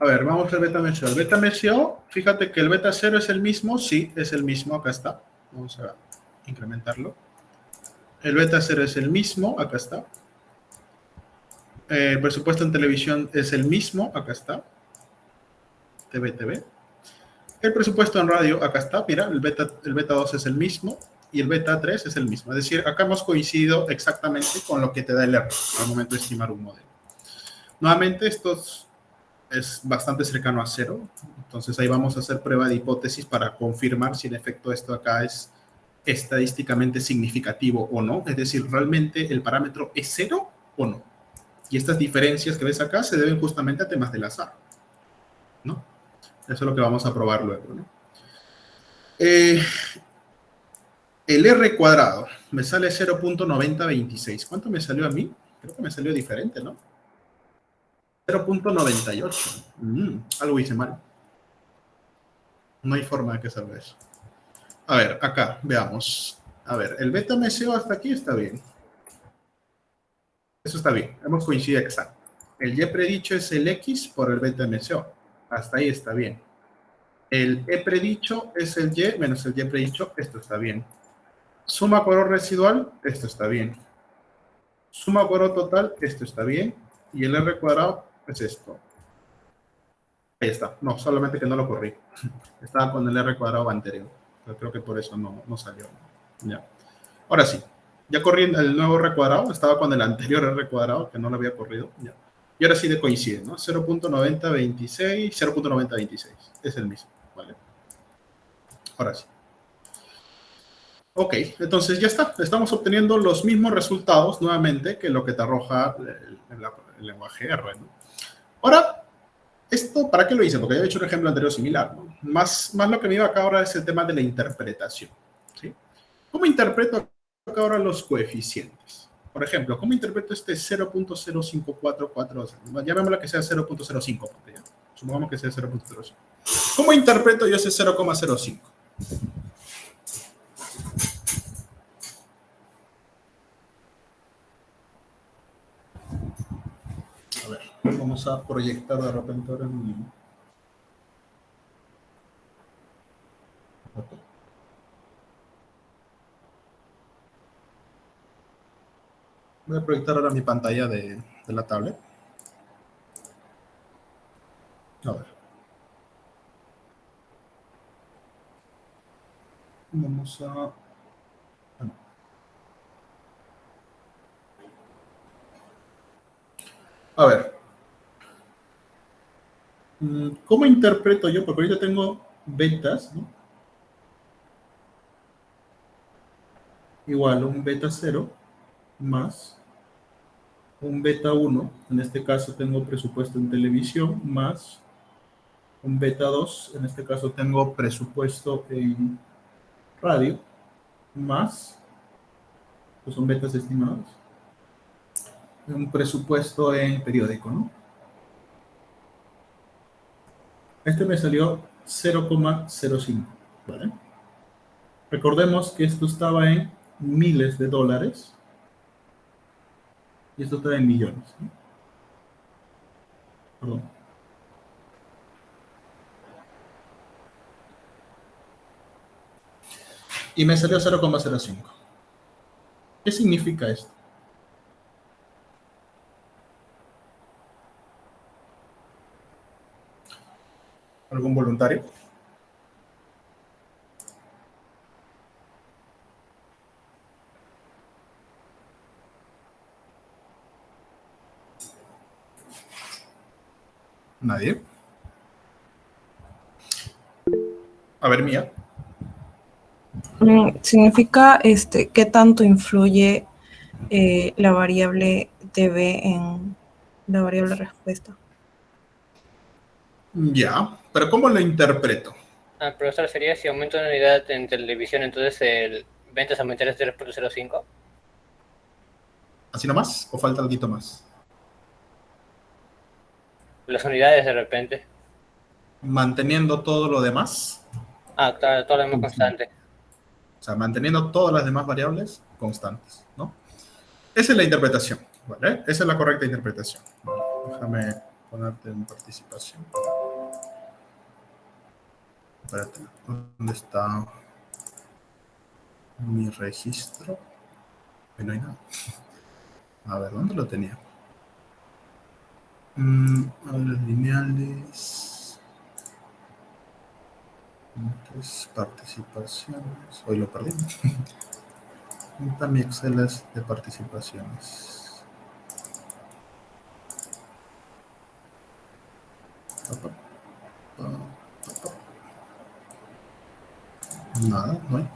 A ver, vamos al beta MCO. El beta MCO, fíjate que el beta 0 es el mismo, sí, es el mismo, acá está. Vamos a incrementarlo. El beta 0 es el mismo, acá está. El presupuesto en televisión es el mismo, acá está. TV. El presupuesto en radio, acá está, mira, el beta 2 es el mismo y el beta 3 es el mismo. Es decir, acá hemos coincidido exactamente con lo que te da el error al momento de estimar un modelo. Nuevamente, esto es bastante cercano a 0. Entonces ahí vamos a hacer prueba de hipótesis para confirmar si en efecto esto acá es estadísticamente significativo o no. Es decir, ¿realmente el parámetro es 0 o no? Y estas diferencias que ves acá se deben justamente a temas del azar, ¿no? Eso es lo que vamos a probar luego, ¿no? El R cuadrado me sale 0.9026. ¿Cuánto me salió a mí? Creo que me salió diferente, ¿no? 0.98. Algo hice mal. No hay forma de que salga eso. A ver, acá, veamos. A ver, el beta MCO hasta aquí está bien. Eso está bien. Hemos coincidido exacto. El Y predicho es el X por el beta MCO. Hasta ahí está bien. El E predicho es el Y menos el Y predicho. Esto está bien. Suma cuadrado residual. Esto está bien. Suma cuadrado total. Esto está bien. Y el R cuadrado es esto. Ahí está. No, solamente que no lo corrí. Estaba con el R cuadrado anterior. Pero creo que por eso no salió. Ya. Ahora sí. Ya corrí el nuevo R cuadrado. Estaba con el anterior R cuadrado, que no lo había corrido. Ya. Y ahora sí de coincide, ¿no? 0.9026, 0.9026. Es el mismo, ¿vale? Ahora sí. Ok, entonces ya está. Estamos obteniendo los mismos resultados nuevamente que lo que te arroja el lenguaje R, ¿no? Ahora, ¿esto para qué lo hice? Porque ya he hecho un ejemplo anterior similar, ¿no? Más lo que me iba acá ahora es el tema de la interpretación, ¿sí? ¿Cómo interpreto acá ahora los coeficientes? Por ejemplo, ¿cómo interpreto este 0.0544? Llamémoslo que sea 0.05, supongamos que sea 0.05. ¿Cómo interpreto yo ese 0,05? A ver, vamos a proyectar de repente ahora mi... Voy a proyectar ahora mi pantalla de la tablet. A ver. Vamos a... A ver. ¿Cómo interpreto yo? Porque ahorita tengo betas, ¿no? Igual un beta 0 más un beta 1. En este caso tengo presupuesto en televisión más un beta 2. En este caso tengo presupuesto en radio más, pues son betas estimadas, un presupuesto en periódico, ¿no? Este me salió 0,05, ¿vale? Recordemos que esto estaba en miles de dólares y esto está en millones, ¿no? Perdón. Y me salió 0,05. ¿Qué significa esto? ¿Algún voluntario? ¿Nadie? A ver, Mía. Significa qué tanto influye la variable dB en la variable respuesta. Ya, pero ¿cómo lo interpreto? Profesor, sería si aumenta una unidad en televisión, entonces el ventas aumentaría 0.05. ¿Así nomás? ¿O falta algo más? Las unidades de repente. Manteniendo todo lo demás. Claro, todo lo demás constante. O sea, manteniendo todas las demás variables constantes, ¿no? Esa es la interpretación, ¿vale? Esa es la correcta interpretación. Bueno, déjame ponerte en participación. Espérate, ¿dónde está mi registro? No hay nada. A ver, ¿dónde lo tenía? Aulas lineales. Participaciones. Hoy lo perdí. ¿Dónde está mi Excel de participaciones? Nada, no hay.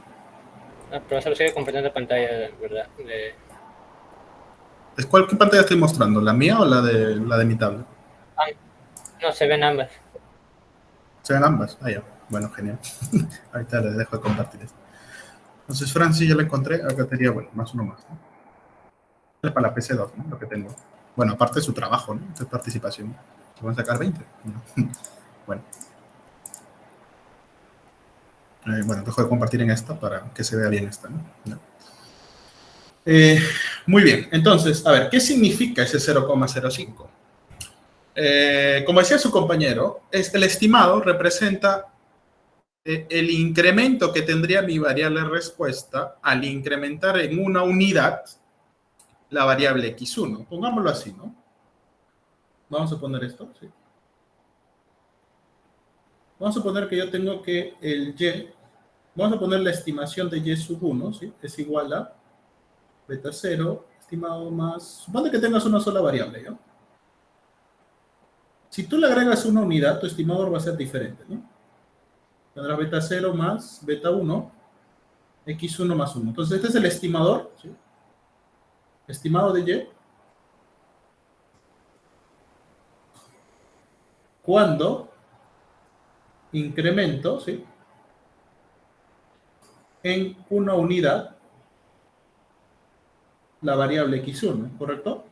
Profesor, sigue compartiendo pantalla, ¿verdad? ¿Qué pantalla estoy mostrando? ¿La mía o la de mi tablet? No, se ven ambas. Se ven ambas. Ah, ya. Bueno, genial. Ahorita les dejo de compartir esto. Entonces, Francis, ya la encontré. Acá tenía, bueno, más uno más, ¿no? Es para la PC2, ¿no? Lo que tengo. Bueno, aparte de su trabajo, ¿no? De participación. ¿Se van a sacar 20? No. Bueno. Bueno, dejo de compartir en esta para que se vea bien esta, ¿no? ¿No? Muy bien, entonces, a ver, ¿qué significa ese 0,05? Como decía su compañero, el estimado representa el incremento que tendría mi variable respuesta al incrementar en una unidad la variable x1. Pongámoslo así, ¿no? Vamos a poner esto, ¿sí? Vamos a suponer que yo tengo que el y, vamos a poner la estimación de y sub 1, ¿sí? Es igual a beta 0, estimado más, supone que tengas una sola variable, ¿no? Si tú le agregas una unidad, tu estimador va a ser diferente, ¿no? Tendrás beta 0 más beta 1, x1 más 1. Entonces, este es el estimador, ¿sí? Estimado de y. Cuando incremento, ¿sí? En una unidad la variable x1, ¿correcto?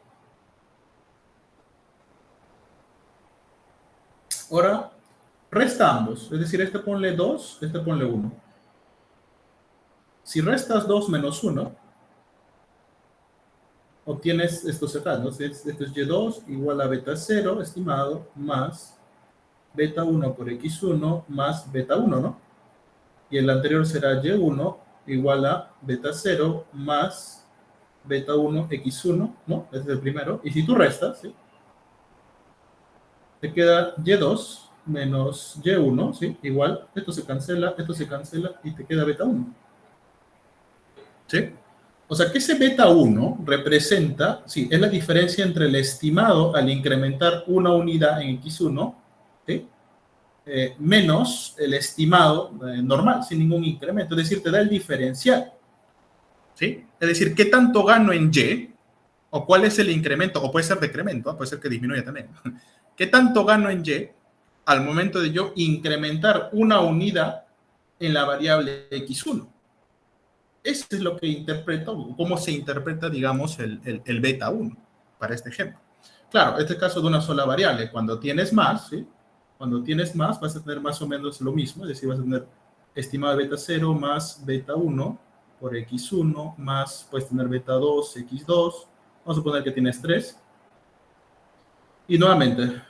Ahora, resta ambos, es decir, este ponle 2, este ponle 1. Si restas 2 menos 1, obtienes estos acá, ¿no? Esto es y2 igual a beta 0, estimado, más beta 1 por x1 más beta 1, ¿no? Y el anterior será y1 igual a beta 0 más beta 1 x1, ¿no? Ese es el primero. Y si tú restas, ¿sí? Te queda y2 menos y1, ¿sí? Igual, esto se cancela y te queda beta 1. ¿Sí? O sea que ese beta 1 representa, sí, es la diferencia entre el estimado al incrementar una unidad en x1, ¿sí? Menos el estimado normal, sin ningún incremento. Es decir, te da el diferencial. ¿Sí? Es decir, ¿qué tanto gano en y? ¿O cuál es el incremento? O puede ser decremento, puede ser que disminuya también. ¿Qué tanto gano en y al momento de yo incrementar una unidad en la variable x1? Eso es lo que interpreto, cómo se interpreta, digamos, el beta 1 para este ejemplo. Claro, este caso de una sola variable. Cuando tienes más, ¿sí? Cuando tienes más, vas a tener más o menos lo mismo, es decir, vas a tener estimado beta 0 más beta 1 por x1 más, puedes tener beta 2, x2, vamos a suponer que tienes 3. Y nuevamente,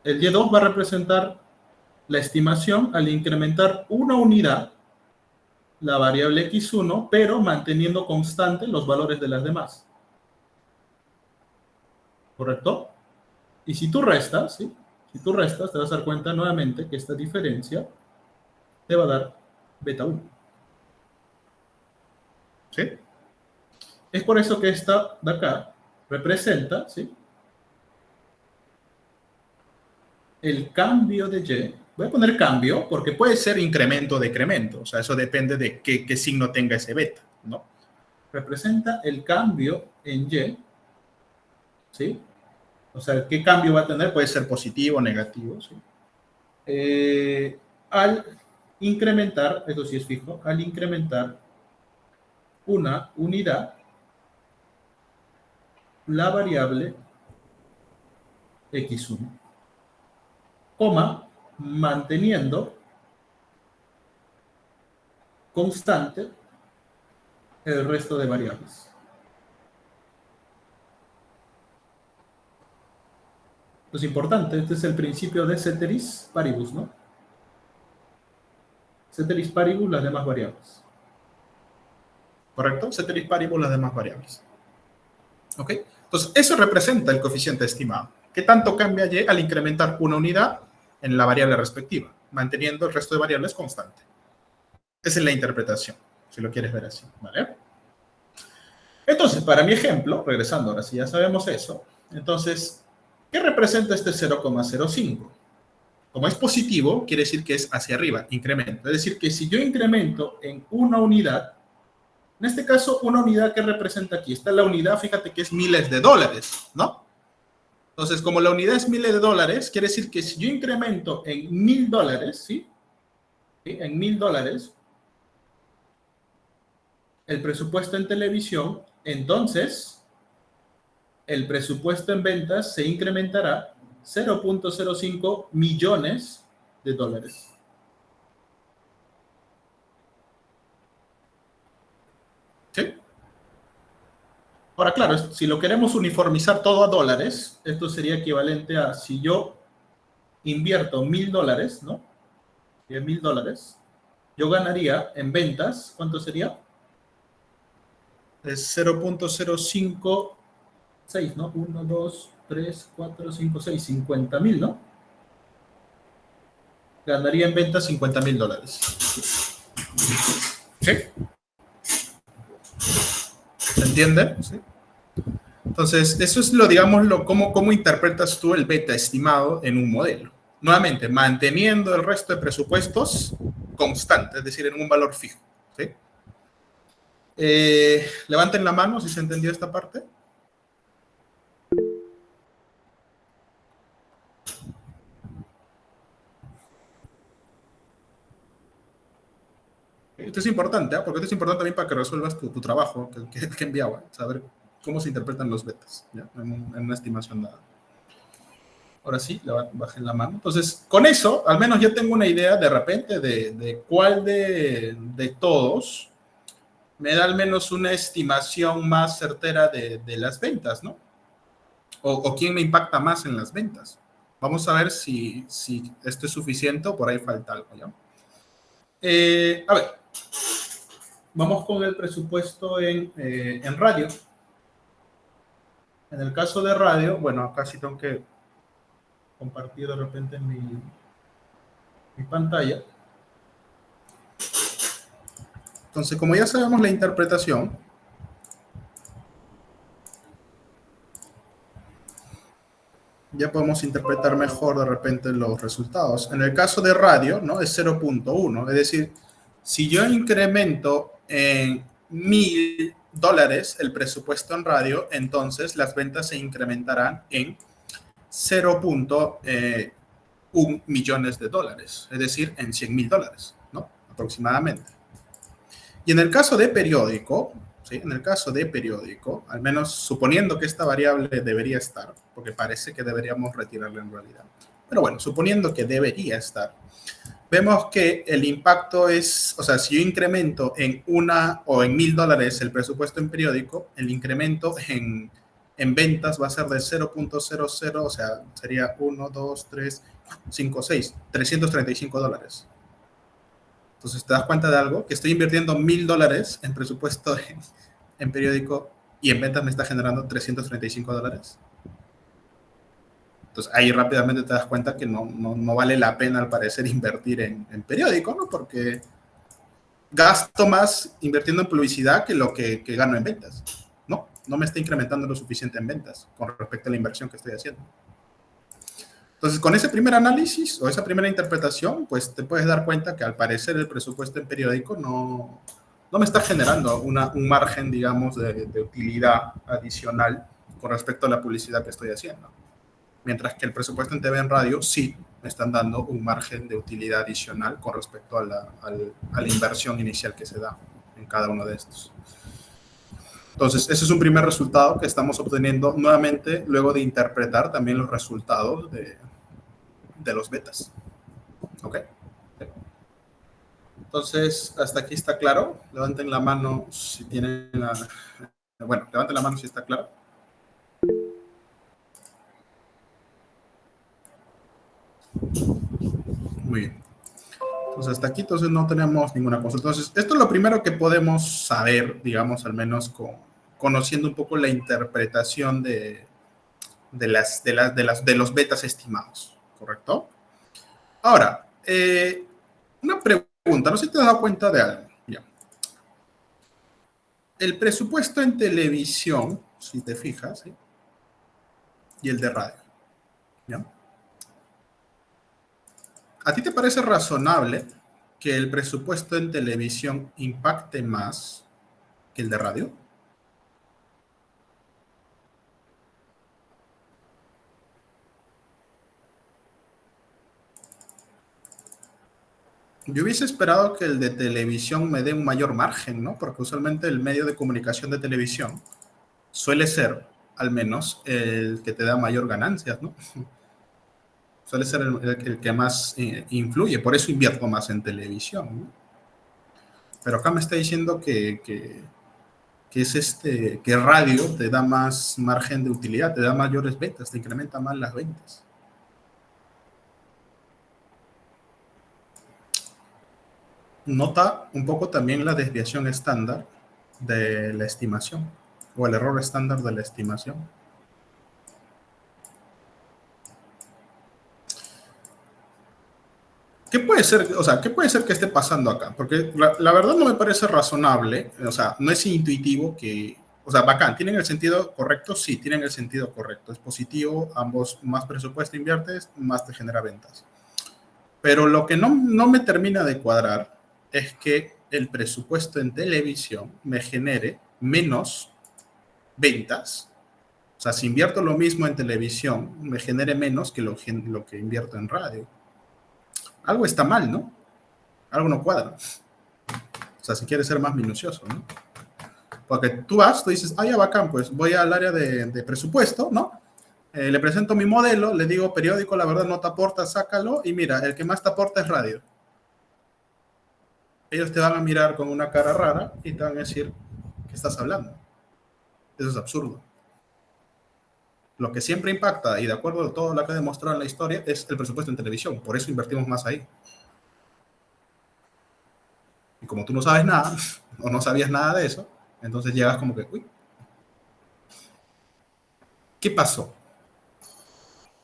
el y2 va a representar la estimación al incrementar una unidad la variable x1, pero manteniendo constante los valores de las demás. ¿Correcto? Y si tú restas, ¿sí? Si tú restas, te vas a dar cuenta nuevamente que esta diferencia te va a dar beta 1. ¿Sí? Es por eso que esta de acá representa, ¿sí? El cambio de y. Voy a poner cambio porque puede ser incremento o decremento. O sea, eso depende de qué signo tenga ese beta, ¿no? Representa el cambio en y, ¿sí? O sea, ¿qué cambio va a tener? Puede ser positivo o negativo, ¿sí? Al incrementar, eso sí es fijo, al incrementar una unidad, la variable x1, coma, manteniendo constante el resto de variables. Esto es importante, este es el principio de ceteris paribus, ¿no? Ceteris paribus, las demás variables. ¿Correcto? Ceteris paribus, las demás variables. ¿Ok? Entonces, eso representa el coeficiente estimado. ¿Qué tanto cambia y al incrementar una unidad en la variable respectiva, manteniendo el resto de variables constante? Esa es la interpretación, si lo quieres ver así, ¿vale? Entonces, para mi ejemplo, regresando ahora, si ya sabemos eso, entonces, ¿qué representa este 0,05? Como es positivo, quiere decir que es hacia arriba, incremento. Es decir, que si yo incremento en una unidad, en este caso, una unidad que representa aquí, está la unidad, fíjate que es miles de dólares, ¿no? Entonces, como la unidad es miles de dólares, quiere decir que si yo incremento en $1,000, ¿sí? En $1,000, el presupuesto en televisión, entonces el presupuesto en ventas se incrementará 0.05 millones de dólares. ¿Sí? Ahora, claro, si lo queremos uniformizar todo a dólares, esto sería equivalente a si yo invierto $1,000, ¿no? $10,000, yo ganaría en ventas, ¿cuánto sería? Es 0.056, ¿no? 1, 2, 3, 4, 5, 6, 50,000, ¿no? Ganaría en ventas $50,000. ¿Sí? ¿Se entiende? ¿Sí? Entonces, eso es lo, digamos, cómo interpretas tú el beta estimado en un modelo. Nuevamente, manteniendo el resto de presupuestos constantes, es decir, en un valor fijo. ¿Sí? Levanten la mano si se entendió esta parte. Esto es importante, ¿eh? Porque esto es importante también para que resuelvas tu trabajo que enviaba, saber cómo se interpretan los betas, ¿ya? En una estimación dada. Ahora sí, bajen la mano. Entonces, con eso, al menos ya tengo una idea de repente de cuál de todos me da al menos una estimación más certera de las ventas, ¿no? O quién me impacta más en las ventas. Vamos a ver si esto es suficiente o por ahí falta algo, ¿ya? A ver, vamos con el presupuesto en radio. En el caso de radio, bueno, acá sí tengo que compartir de repente mi pantalla. Entonces, como ya sabemos la interpretación, ya podemos interpretar mejor de repente los resultados. En el caso de radio, ¿no? Es 0.1, es decir, si yo incremento en $1,000 el presupuesto en radio, entonces las ventas se incrementarán en 0.1 millones de dólares, es decir, en $100,000, ¿no? Aproximadamente. Y en el caso de periódico, ¿sí? En el caso de periódico, al menos suponiendo que esta variable debería estar, porque parece que deberíamos retirarla en realidad, pero bueno, suponiendo que debería estar, vemos que el impacto es, o sea, si yo incremento en $1,000 el presupuesto en periódico, el incremento en ventas va a ser de 0.00, o sea, sería 1, 2, 3, 5, 6, $335. Entonces, ¿te das cuenta de algo? Que estoy invirtiendo $1,000 en presupuesto en periódico y en ventas me está generando $335. Entonces, ahí rápidamente te das cuenta que no vale la pena, al parecer, invertir en periódico, ¿no? Porque gasto más invirtiendo en publicidad que lo que gano en ventas, ¿no? No me está incrementando lo suficiente en ventas con respecto a la inversión que estoy haciendo. Entonces, con ese primer análisis o esa primera interpretación, pues te puedes dar cuenta que al parecer el presupuesto en periódico no me está generando un margen, digamos, de utilidad adicional con respecto a la publicidad que estoy haciendo. Mientras que el presupuesto en TV en radio sí me están dando un margen de utilidad adicional con respecto a la inversión inicial que se da en cada uno de estos. Entonces, ese es un primer resultado que estamos obteniendo nuevamente luego de interpretar también los resultados de los betas. ¿Ok? Entonces, hasta aquí está claro. Levanten la mano si tienen bueno, levanten la mano si está claro. Muy bien. Entonces, hasta aquí entonces no tenemos ninguna cosa. Entonces, esto es lo primero que podemos saber, digamos, al menos conociendo un poco la interpretación de los betas estimados, ¿correcto? Ahora, una pregunta, no sé si te has dado cuenta de algo. Ya. El presupuesto en televisión, si te fijas, ¿sí? Y el de radio, ¿ya? ¿A ti te parece razonable que el presupuesto en televisión impacte más que el de radio? Yo hubiese esperado que el de televisión me dé un mayor margen, ¿no? Porque usualmente el medio de comunicación de televisión suele ser al menos el que te da mayor ganancias, ¿no? Suele ser el que más influye, por eso invierto más en televisión, ¿no? Pero acá me está diciendo que es que radio te da más margen de utilidad, te da mayores ventas, te incrementa más las ventas. Nota un poco también la desviación estándar de la estimación o el error estándar de la estimación. ¿Qué puede ser, o sea, qué puede ser que esté pasando acá? Porque la verdad no me parece razonable, o sea, no es intuitivo que, o sea, bacán, ¿tienen el sentido correcto? Sí, tienen el sentido correcto, es positivo, ambos, más presupuesto inviertes, más te genera ventas. Pero lo que no me termina de cuadrar es que el presupuesto en televisión me genere menos ventas. O sea, si invierto lo mismo en televisión, me genere menos que lo que invierto en radio. Algo está mal, ¿no? Algo no cuadra. O sea, si quieres ser más minucioso, ¿no? Porque tú dices, ah, ya bacán, pues voy al área de presupuesto, ¿no? Le presento mi modelo, le digo periódico, la verdad no te aporta, sácalo, y mira, el que más te aporta es radio. Ellos te van a mirar con una cara rara y te van a decir, ¿qué estás hablando? Eso es absurdo. Lo que siempre impacta, y de acuerdo a todo lo que he demostrado en la historia, es el presupuesto en televisión. Por eso invertimos más ahí. Y como tú no sabes nada, o no sabías nada de eso, entonces llegas como que, uy, ¿qué pasó?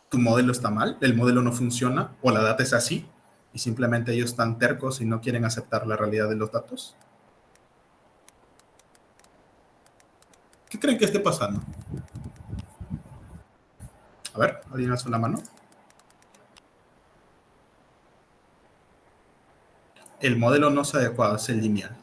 ¿Tu modelo está mal? ¿El modelo no funciona? ¿O la data es así? Y simplemente ellos están tercos y no quieren aceptar la realidad de los datos. ¿Qué creen que esté pasando? A ver, ¿alguien hace una mano? El modelo no es adecuado, es el lineal.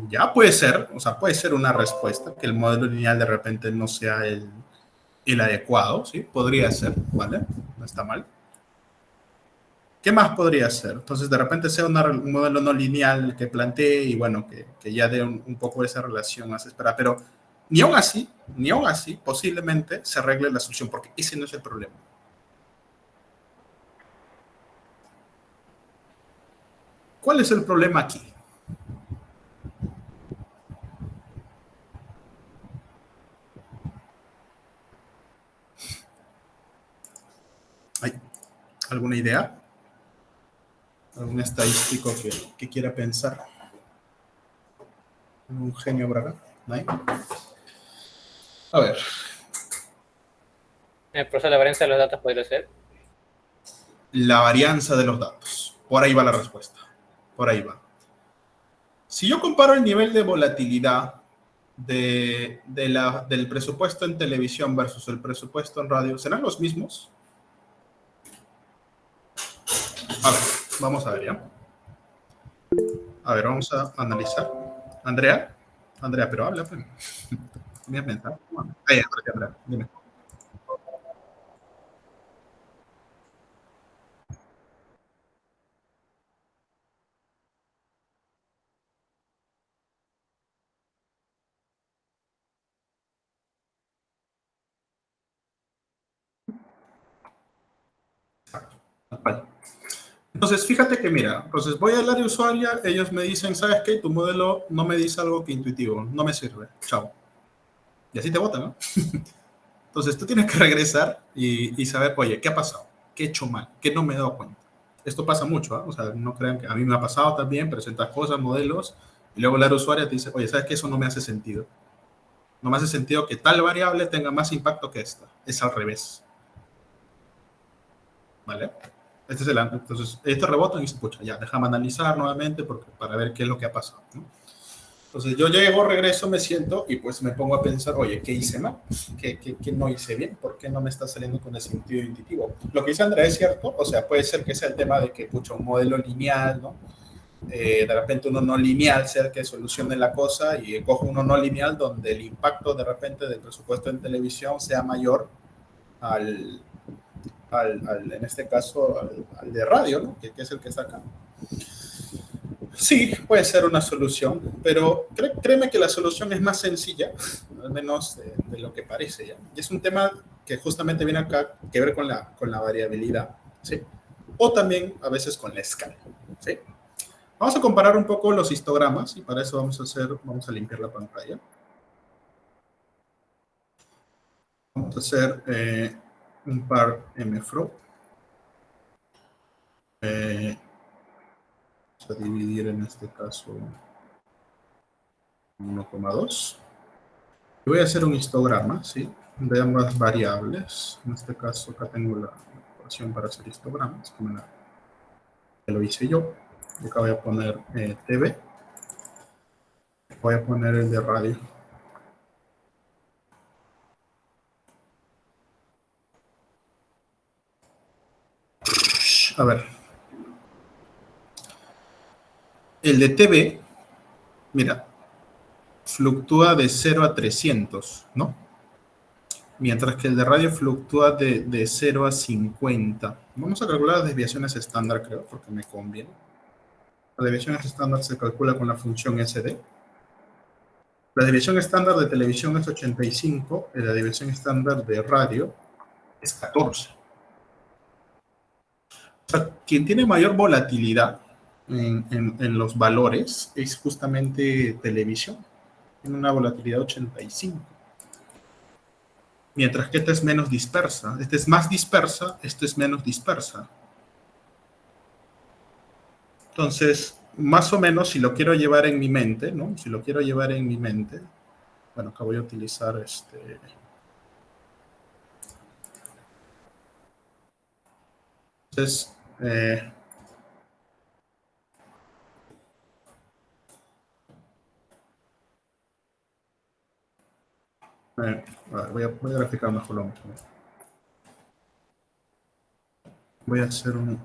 Ya puede ser, o sea, puede ser una respuesta, que el modelo lineal de repente no sea el adecuado, ¿sí? Podría ser, ¿vale? No está mal. ¿Qué más podría ser? Entonces, de repente sea un modelo no lineal que plantee y bueno, que ya dé un poco esa relación más espera, pero ni aún así, posiblemente se arregle la solución, porque ese no es el problema. ¿Cuál es el problema aquí? ¿Hay alguna idea? ¿Algún estadístico que quiera pensar? ¿Un genio Braga? ¿No hay? A ver. ¿El proceso de la varianza de los datos podría ser? La varianza de los datos. Por ahí va la respuesta. Por ahí va. Si yo comparo el nivel de volatilidad del presupuesto en televisión versus el presupuesto en radio, ¿serán los mismos? A ver, vamos a ver, ¿ya? A ver, vamos a analizar. Andrea, pero habla, pues. Voy a pensar. Ahí, Andrea, dime. Vale. Entonces, fíjate que mira, entonces voy al área usuaria, ellos me dicen, ¿sabes qué? Tu modelo no me dice algo que intuitivo, no me sirve, chao. Y así te votan, ¿no? Entonces, tú tienes que regresar y saber, oye, ¿qué ha pasado? ¿Qué he hecho mal? ¿Qué no me he dado cuenta? Esto pasa mucho, ¿eh? O sea, no crean que a mí me ha pasado también, presentas cosas, modelos, y luego el área usuaria te dice, oye, ¿sabes qué? Eso no me hace sentido. No me hace sentido que tal variable tenga más impacto que esta. Es al revés. ¿Vale? Entonces, esto rebotan y se escucha, ya, déjame analizar nuevamente para ver qué es lo que ha pasado, ¿no? Entonces, yo llego, regreso, me siento y pues me pongo a pensar, oye, ¿qué hice mal? ¿Qué no hice bien? ¿Por qué no me está saliendo con el sentido intuitivo? Lo que dice Andrea es cierto, o sea, puede ser que sea el tema de que, pucha, un modelo lineal, ¿no? De repente uno no lineal sea el que solucione la cosa y cojo uno no lineal donde el impacto de repente del presupuesto en televisión sea mayor al en este caso, al de radio, ¿no? Que es el que está acá. Sí, puede ser una solución, pero créeme que la solución es más sencilla, al menos de lo que parece, ¿ya? Y es un tema que justamente viene acá que ver con la variabilidad, ¿sí? O también a veces con la escala, ¿sí? Vamos a comparar un poco los histogramas y para eso vamos a limpiar la pantalla. Vamos a hacer un par mfro. Vamos a dividir en este caso 1,2. Voy a hacer un histograma, ¿sí? De ambas variables. En este caso acá tengo la opción para hacer histogramas, como que lo hice yo. Y acá voy a poner TV. Voy a poner el de radio. A ver. El de TV, mira, fluctúa de 0 a 300, ¿no? Mientras que el de radio fluctúa de 0 a 50. Vamos a calcular las desviaciones estándar, creo, porque me conviene. La desviación estándar se calcula con la función SD. La desviación estándar de televisión es 85 y la desviación estándar de radio es 14. O sea, quien tiene mayor volatilidad en los valores es justamente televisión. Tiene una volatilidad de 85. Mientras que esta es menos dispersa. Esta es más dispersa, esta es menos dispersa. Entonces, más o menos, si lo quiero llevar en mi mente, ¿no? Si lo quiero llevar en mi mente, bueno, acá voy a utilizar Entonces, voy a graficar mejor lo mismo. Voy a hacer un...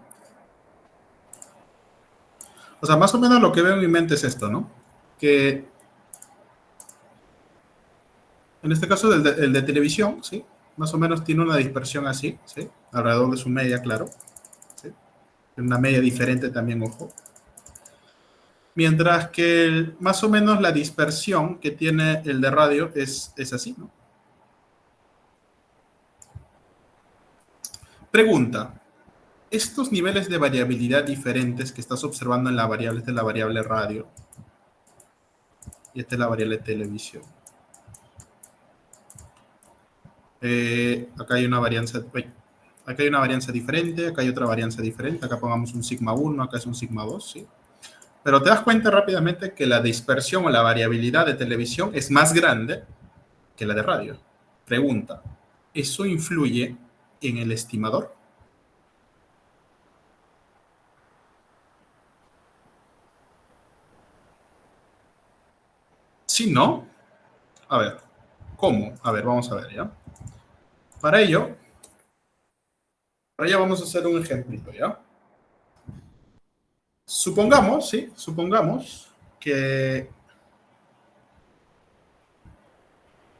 O sea, más o menos lo que veo en mi mente es esto, ¿no? Que en este caso el de televisión, ¿sí? Más o menos tiene una dispersión así, ¿sí? Alrededor de su media, claro. ¿Sí? Una media diferente también, ojo. Mientras que más o menos la dispersión que tiene el de radio es así, ¿no? Pregunta. Estos niveles de variabilidad diferentes que estás observando en la variable, esta es la variable radio y esta es la variable televisión. Acá hay una varianza, acá hay una varianza diferente, acá hay otra varianza diferente, acá pongamos un sigma 1, acá es un sigma 2, ¿sí? Pero te das cuenta rápidamente que la dispersión o la variabilidad de televisión es más grande que la de radio. Pregunta, ¿eso influye en el estimador? Si no, a ver, ¿cómo? A ver, vamos a ver, ¿ya? Para ello vamos a hacer un ejemplito, ¿ya? Supongamos, ¿sí? Supongamos que...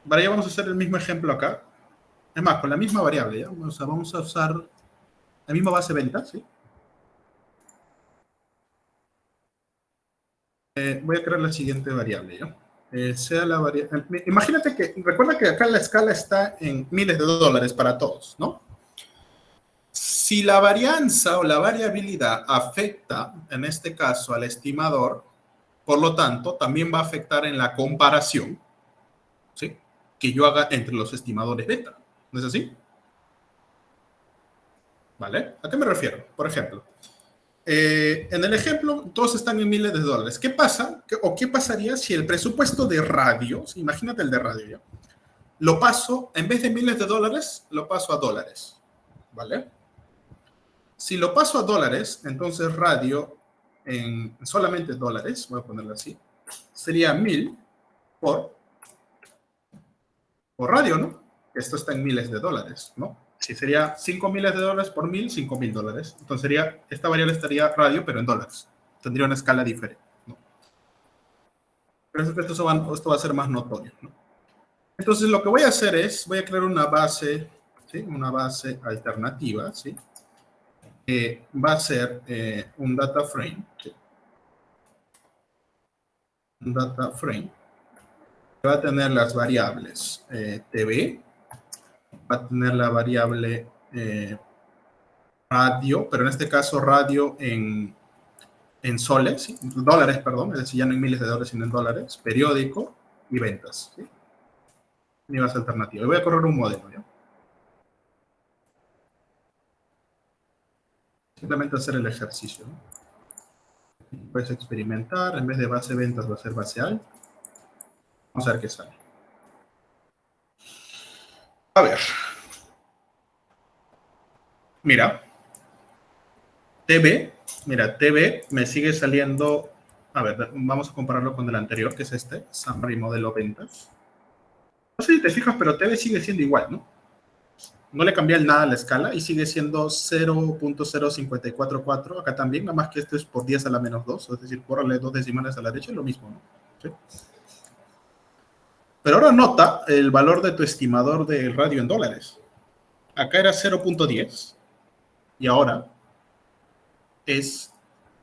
Para ello vamos a hacer el mismo ejemplo acá. Es más, con la misma variable, ¿ya? O sea, vamos a usar la misma base de ventas, ¿sí? Voy a crear la siguiente variable, ¿ya? Sea la variable... Imagínate que... Recuerda que acá la escala está en miles de dólares para todos, ¿no? Si la varianza o la variabilidad afecta, en este caso, al estimador, por lo tanto, también va a afectar en la comparación, ¿sí? Que yo haga entre los estimadores beta. ¿No es así? ¿Vale? ¿A qué me refiero? Por ejemplo, en el ejemplo, todos están en miles de dólares. ¿Qué pasa? ¿Qué pasaría si el presupuesto de radio, imagínate el de radio, ¿ya? Lo paso, en vez de miles de dólares, lo paso a dólares. ¿Vale? Si lo paso a dólares, entonces radio en solamente dólares, voy a ponerlo así, sería 1000 por radio, ¿no? Esto está en miles de dólares, ¿no? Si sería 5 miles de dólares por 1000, 5000 dólares. Entonces sería, esta variable estaría radio, pero en dólares. Tendría una escala diferente, ¿no? Pero esto va a ser más notorio, ¿no? Entonces lo que voy a hacer es, voy a crear una base, ¿sí? Una base alternativa, ¿sí? Va a ser un data frame, ¿sí? data frame, va a tener las variables TV, va a tener la variable radio, pero en este caso radio en soles, ¿sí? Dólares, perdón, es decir, ya no en miles de dólares, sino en dólares, periódico y ventas, ¿sí? Univers alternativa. Y voy a correr un modelo, ¿ya? Simplemente hacer el ejercicio, ¿no? Puedes experimentar, en vez de base ventas va a ser base alta. Vamos a ver qué sale. A ver. Mira. TV me sigue saliendo. A ver, vamos a compararlo con el anterior, que es este, Summary Modelo Ventas. No sé si te fijas, pero TV sigue siendo igual, ¿no? No le cambié nada a la escala y sigue siendo 0.0544. Acá también, nada más que esto es por 10 a la menos 2, es decir, bórrale 2 decimales a la derecha, es lo mismo, ¿no? ¿Sí? Pero ahora nota el valor de tu estimador del radio en dólares. Acá era 0.10 y ahora es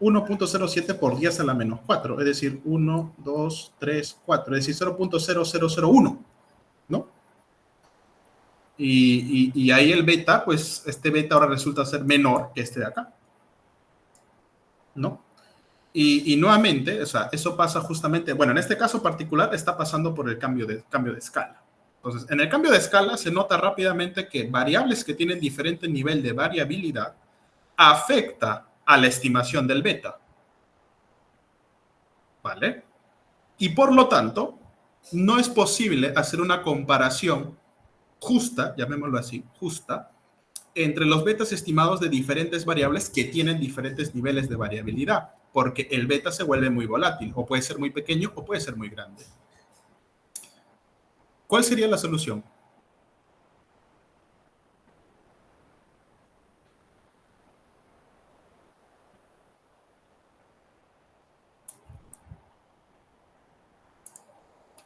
1.07 por 10 a la menos 4, es decir, 1, 2, 3, 4, es decir, 0.0001, ¿no? Y ahí el beta, pues este beta ahora resulta ser menor que este de acá, ¿no? Y nuevamente, o sea, eso pasa justamente, bueno, en este caso particular está pasando por el cambio de escala. Entonces, en el cambio de escala se nota rápidamente que variables que tienen diferente nivel de variabilidad afecta a la estimación del beta, ¿vale? Y por lo tanto, no es posible hacer una comparación justa, llamémoslo así, justa, entre los betas estimados de diferentes variables que tienen diferentes niveles de variabilidad, porque el beta se vuelve muy volátil, o puede ser muy pequeño o puede ser muy grande. ¿Cuál sería la solución?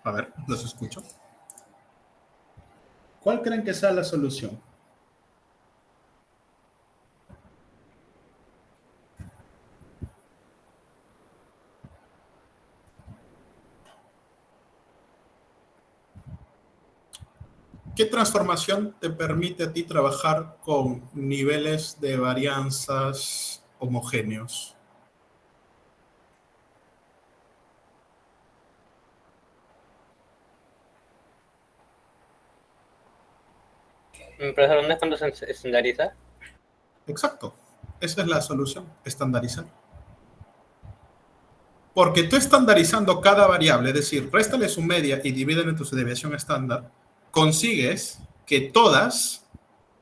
A ver, los escucho. ¿Cuál creen que sea la solución? ¿Qué transformación te permite a ti trabajar con niveles de varianzas homogéneos? Profesor, ¿dónde es cuando se estandariza? Exacto. Esa es la solución, estandarizar. Porque tú estandarizando cada variable, es decir, réstale su media y divídele en tu desviación estándar, consigues que todas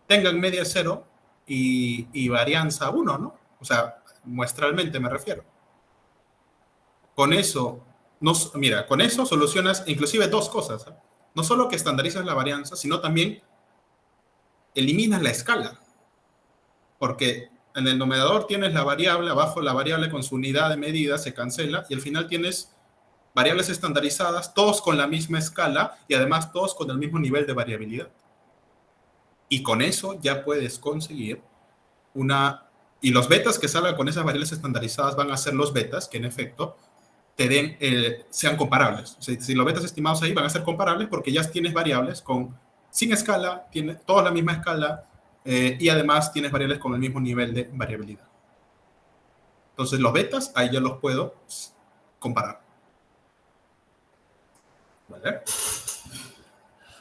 tengan media 0 y varianza 1, ¿no? O sea, muestralmente me refiero. Con eso, mira, con eso solucionas inclusive dos cosas, ¿eh? No solo que estandarizas la varianza, sino también eliminas la escala. Porque en el numerador tienes la variable, abajo la variable con su unidad de medida se cancela y al final tienes variables estandarizadas, todos con la misma escala y además todos con el mismo nivel de variabilidad. Y con eso ya puedes conseguir una... Y los betas que salgan con esas variables estandarizadas van a ser los betas que en efecto te den, sean comparables. O sea, si los betas estimados ahí van a ser comparables porque ya tienes variables sin escala, tiene toda la misma escala, y además tienes variables con el mismo nivel de variabilidad. Entonces los betas, ahí ya los puedo comparar. ¿Vale?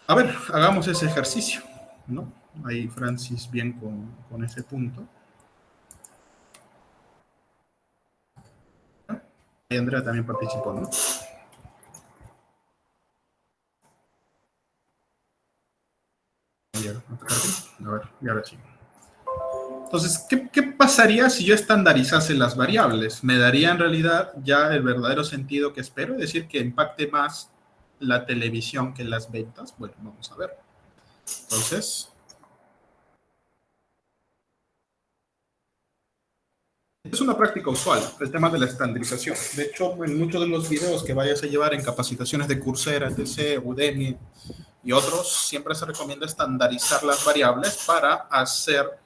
A ver, hagamos ese ejercicio, ¿no? Ahí Francis bien con ese punto. Y Andrea también participó, ¿no? A ver, y ahora sí. Entonces, ¿qué pasaría si yo estandarizase las variables? ¿Me daría en realidad ya el verdadero sentido que espero? Es decir, que impacte más la televisión que las ventas. Bueno, vamos a ver. Entonces, es una práctica usual, el tema de la estandarización. De hecho, en muchos de los videos que vayas a llevar en capacitaciones de Coursera, etc., Udemy y otros, siempre se recomienda estandarizar las variables para hacer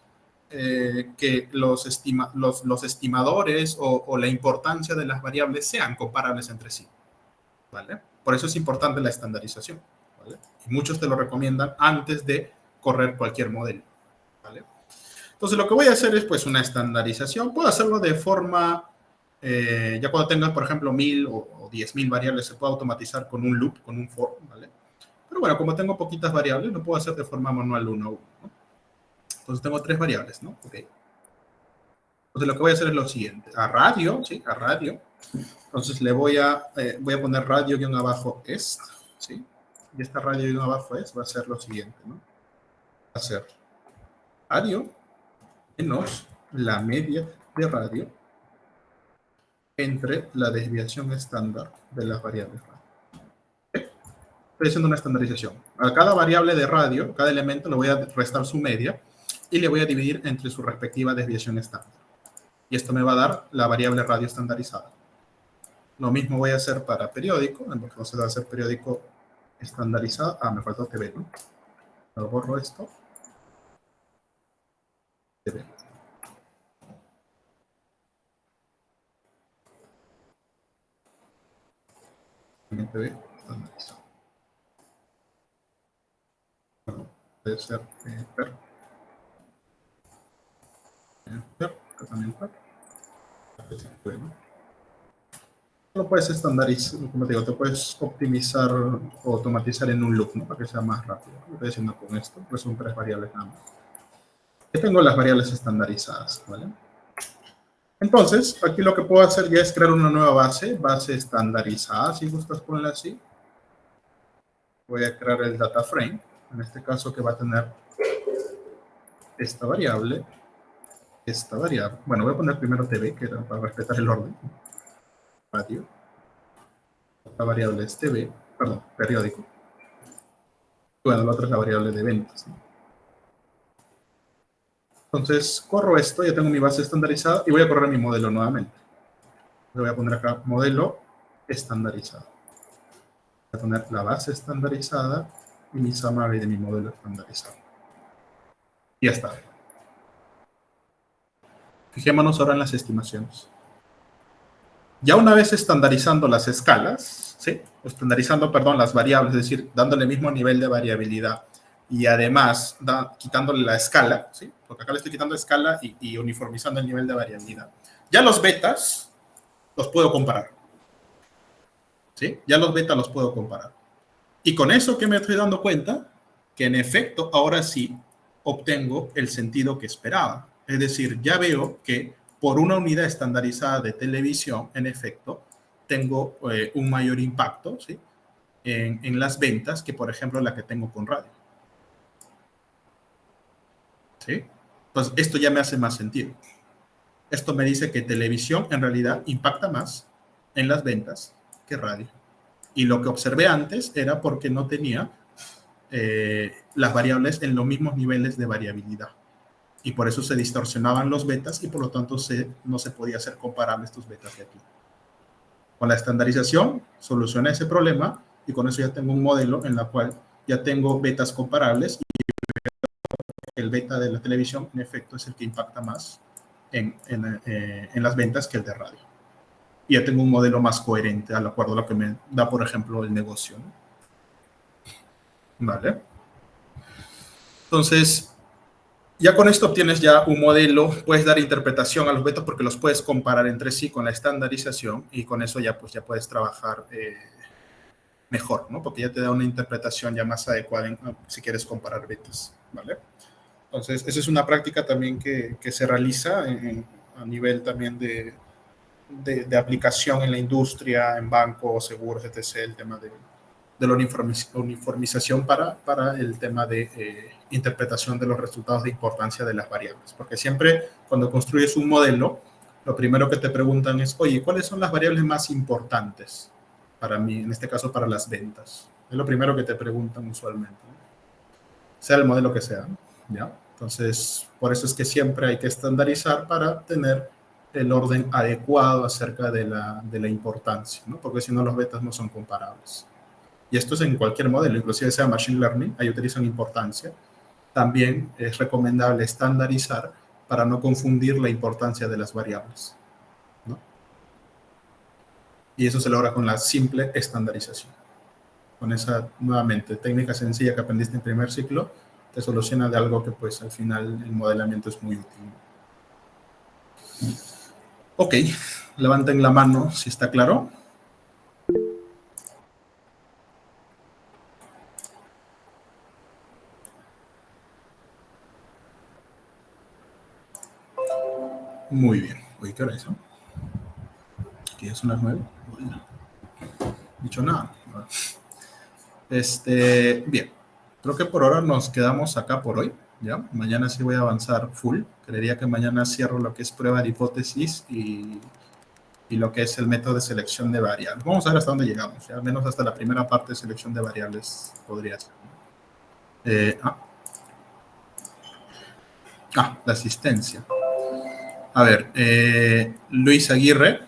que los estimadores o la importancia de las variables sean comparables entre sí. ¿vale? Por eso es importante la estandarización, ¿vale? Y muchos te lo recomiendan antes de correr cualquier modelo, ¿vale? Entonces, lo que voy a hacer es, pues, una estandarización. Puedo hacerlo de forma, ya cuando tengas, por ejemplo, 1000 o 10.000 variables, se puede automatizar con un loop, con un for, ¿vale? Pero bueno, como tengo poquitas variables, lo puedo hacer de forma manual uno a uno, ¿no? Entonces, tengo 3 variables, ¿no? Ok. Entonces, lo que voy a hacer es lo siguiente. A radio, ¿sí? A radio. Entonces, voy a poner radio-est, ¿sí? Y esta radio-est va a ser lo siguiente, ¿no? Va a ser radio menos la media de radio entre la desviación estándar de las variables radio. Estoy haciendo una estandarización. A cada variable de radio, cada elemento, le voy a restar su media y le voy a dividir entre su respectiva desviación estándar. Y esto me va a dar la variable radio estandarizada. Lo mismo voy a hacer para periódico, entonces va a ser periódico estandarizado. Me faltó TV, ¿no? Lo borro esto. TV. TV estandarizado. Bueno, puede ser per. También per. Bueno. Lo puedes estandarizar, como te digo, te puedes optimizar o automatizar en un loop, ¿no? Para que sea más rápido. Lo estoy haciendo con esto, pues son 3 variables nada más. Aquí tengo las variables estandarizadas, ¿vale? Entonces, aquí lo que puedo hacer ya es crear una nueva base estandarizada, si gustas ponerla así. Voy a crear el data frame, en este caso que va a tener esta variable. Bueno, voy a poner primero TV, que era para respetar el orden. Radio. La variable es TV, perdón, periódico. Bueno, la otra es la variable de ventas, ¿no? Entonces, corro esto, ya tengo mi base estandarizada y voy a correr mi modelo nuevamente. Le voy a poner acá modelo estandarizado. Voy a poner la base estandarizada y mi summary de mi modelo estandarizado. Y ya está. Fijémonos ahora en las estimaciones. Ya una vez estandarizando las escalas, ¿sí? Estandarizando, perdón, las variables, es decir, dándole el mismo nivel de variabilidad y además quitándole la escala, ¿sí? Porque acá le estoy quitando escala y uniformizando el nivel de variabilidad. Ya los betas los puedo comparar, ¿sí? Ya los betas los puedo comparar. Y con eso que me estoy dando cuenta, que en efecto ahora sí obtengo el sentido que esperaba. Es decir, ya veo que por una unidad estandarizada de televisión, en efecto, tengo un mayor impacto, ¿sí? en las ventas que, por ejemplo, la que tengo con radio. ¿Sí? Entonces, esto ya me hace más sentido. Esto me dice que televisión en realidad impacta más en las ventas que radio. Y lo que observé antes era porque no tenía las variables en los mismos niveles de variabilidad. Y por eso se distorsionaban los betas y por lo tanto no se podía hacer comparable estos betas de aquí. Con la estandarización solucioné ese problema y con eso ya tengo un modelo en el cual ya tengo betas comparables y el beta de la televisión en efecto es el que impacta más en las ventas que el de radio. Y ya tengo un modelo más coherente al acuerdo a lo que me da, por ejemplo, el negocio, ¿no? Vale. Entonces, ya con esto obtienes ya un modelo, puedes dar interpretación a los betas porque los puedes comparar entre sí con la estandarización y con eso ya, pues, ya puedes trabajar mejor, ¿no? Porque ya te da una interpretación ya más adecuada si quieres comparar betas, ¿vale? Entonces, esa es una práctica también que se realiza a nivel también de aplicación en la industria, en bancos, seguros, etc., el tema de la uniformización para el tema de interpretación de los resultados de importancia de las variables. Porque siempre cuando construyes un modelo, lo primero que te preguntan es, oye, ¿cuáles son las variables más importantes para mí, en este caso para las ventas? Es lo primero que te preguntan usualmente, ¿no? Sea el modelo que sea, ¿ya? Entonces, por eso es que siempre hay que estandarizar para tener el orden adecuado acerca de la importancia, ¿no? Porque si no, los betas no son comparables. Y esto es en cualquier modelo, inclusive sea Machine Learning, ahí utilizan importancia. También es recomendable estandarizar para no confundir la importancia de las variables, ¿no? Y eso se logra con la simple estandarización. Con esa, nuevamente, técnica sencilla que aprendiste en primer ciclo, te soluciona de algo que pues al final el modelamiento es muy útil. Ok, levanten la mano si está claro. Muy bien. Oye, ¿qué hora es? ¿Qué son las 9? Bueno, dicho nada. Bien. Creo que por ahora nos quedamos acá por hoy. ¿Ya? Mañana sí voy a avanzar full. Creería que mañana cierro lo que es prueba de hipótesis y lo que es el método de selección de variables. Vamos a ver hasta dónde llegamos. ¿Ya? Al menos hasta la primera parte de selección de variables podría ser. La asistencia. A ver, Luis Aguirre,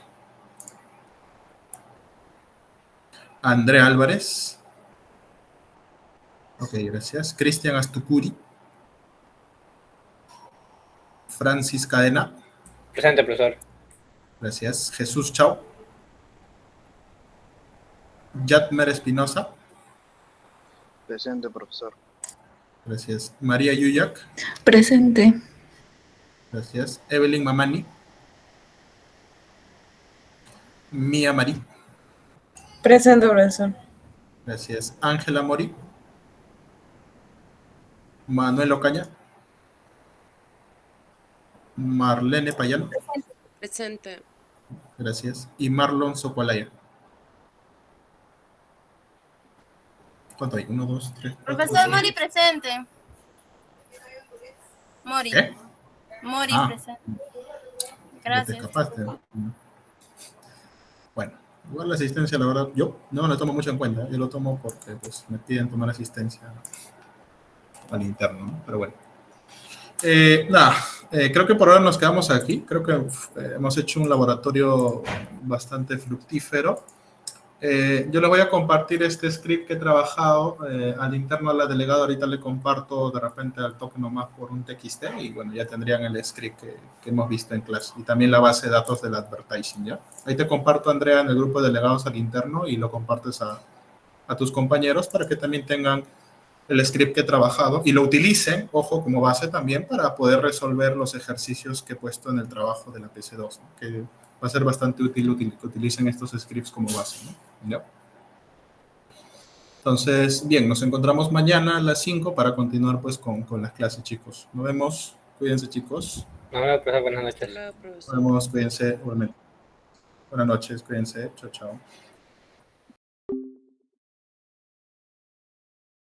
Andrea Álvarez. Ok, gracias. Cristian Astucuri. Francis Cadena. Presente, profesor. Gracias. Jesús Chao. Yatmer Espinosa. Presente, profesor. Gracias. María Yuyak. Presente. Gracias. Evelyn Mamani. Mía Marí. Presente, profesor. Gracias. Ángela Mori. Manuel Ocaña. Marlene Payano. Presente. Gracias. Y Marlon Socolaya. ¿Cuánto hay? 1, 2, 3, 4. Profesor Mori presente. Mori. ¿Qué? Mori presente. Te Gracias. escapaste. Bueno, igual la asistencia, la verdad, yo no lo tomo mucho en cuenta. Yo lo tomo porque pues, me piden tomar asistencia al interno, ¿no? Pero bueno. Creo que por ahora nos quedamos aquí. Creo que hemos hecho un laboratorio bastante fructífero. Yo le voy a compartir este script que he trabajado al interno a la delegada. Ahorita le comparto de repente al toque nomás por un TXT y bueno, ya tendrían el script que hemos visto en clase y también la base de datos del advertising, ¿ya? Ahí te comparto, Andrea, en el grupo de delegados al interno y lo compartes a tus compañeros para que también tengan el script que he trabajado y lo utilicen, ojo, como base también para poder resolver los ejercicios que he puesto en el trabajo de la PC2, ¿no? Que va a ser bastante útil que utilicen estos scripts como base, ¿no? ¿Ya? Entonces, bien, nos encontramos mañana a las 5 para continuar pues con las clases, chicos. Nos vemos. Cuídense, chicos. No, profesor, buenas noches. Hasta luego, profesor. Nos vemos, cuídense. Buenas noches, cuídense. Chao, chao.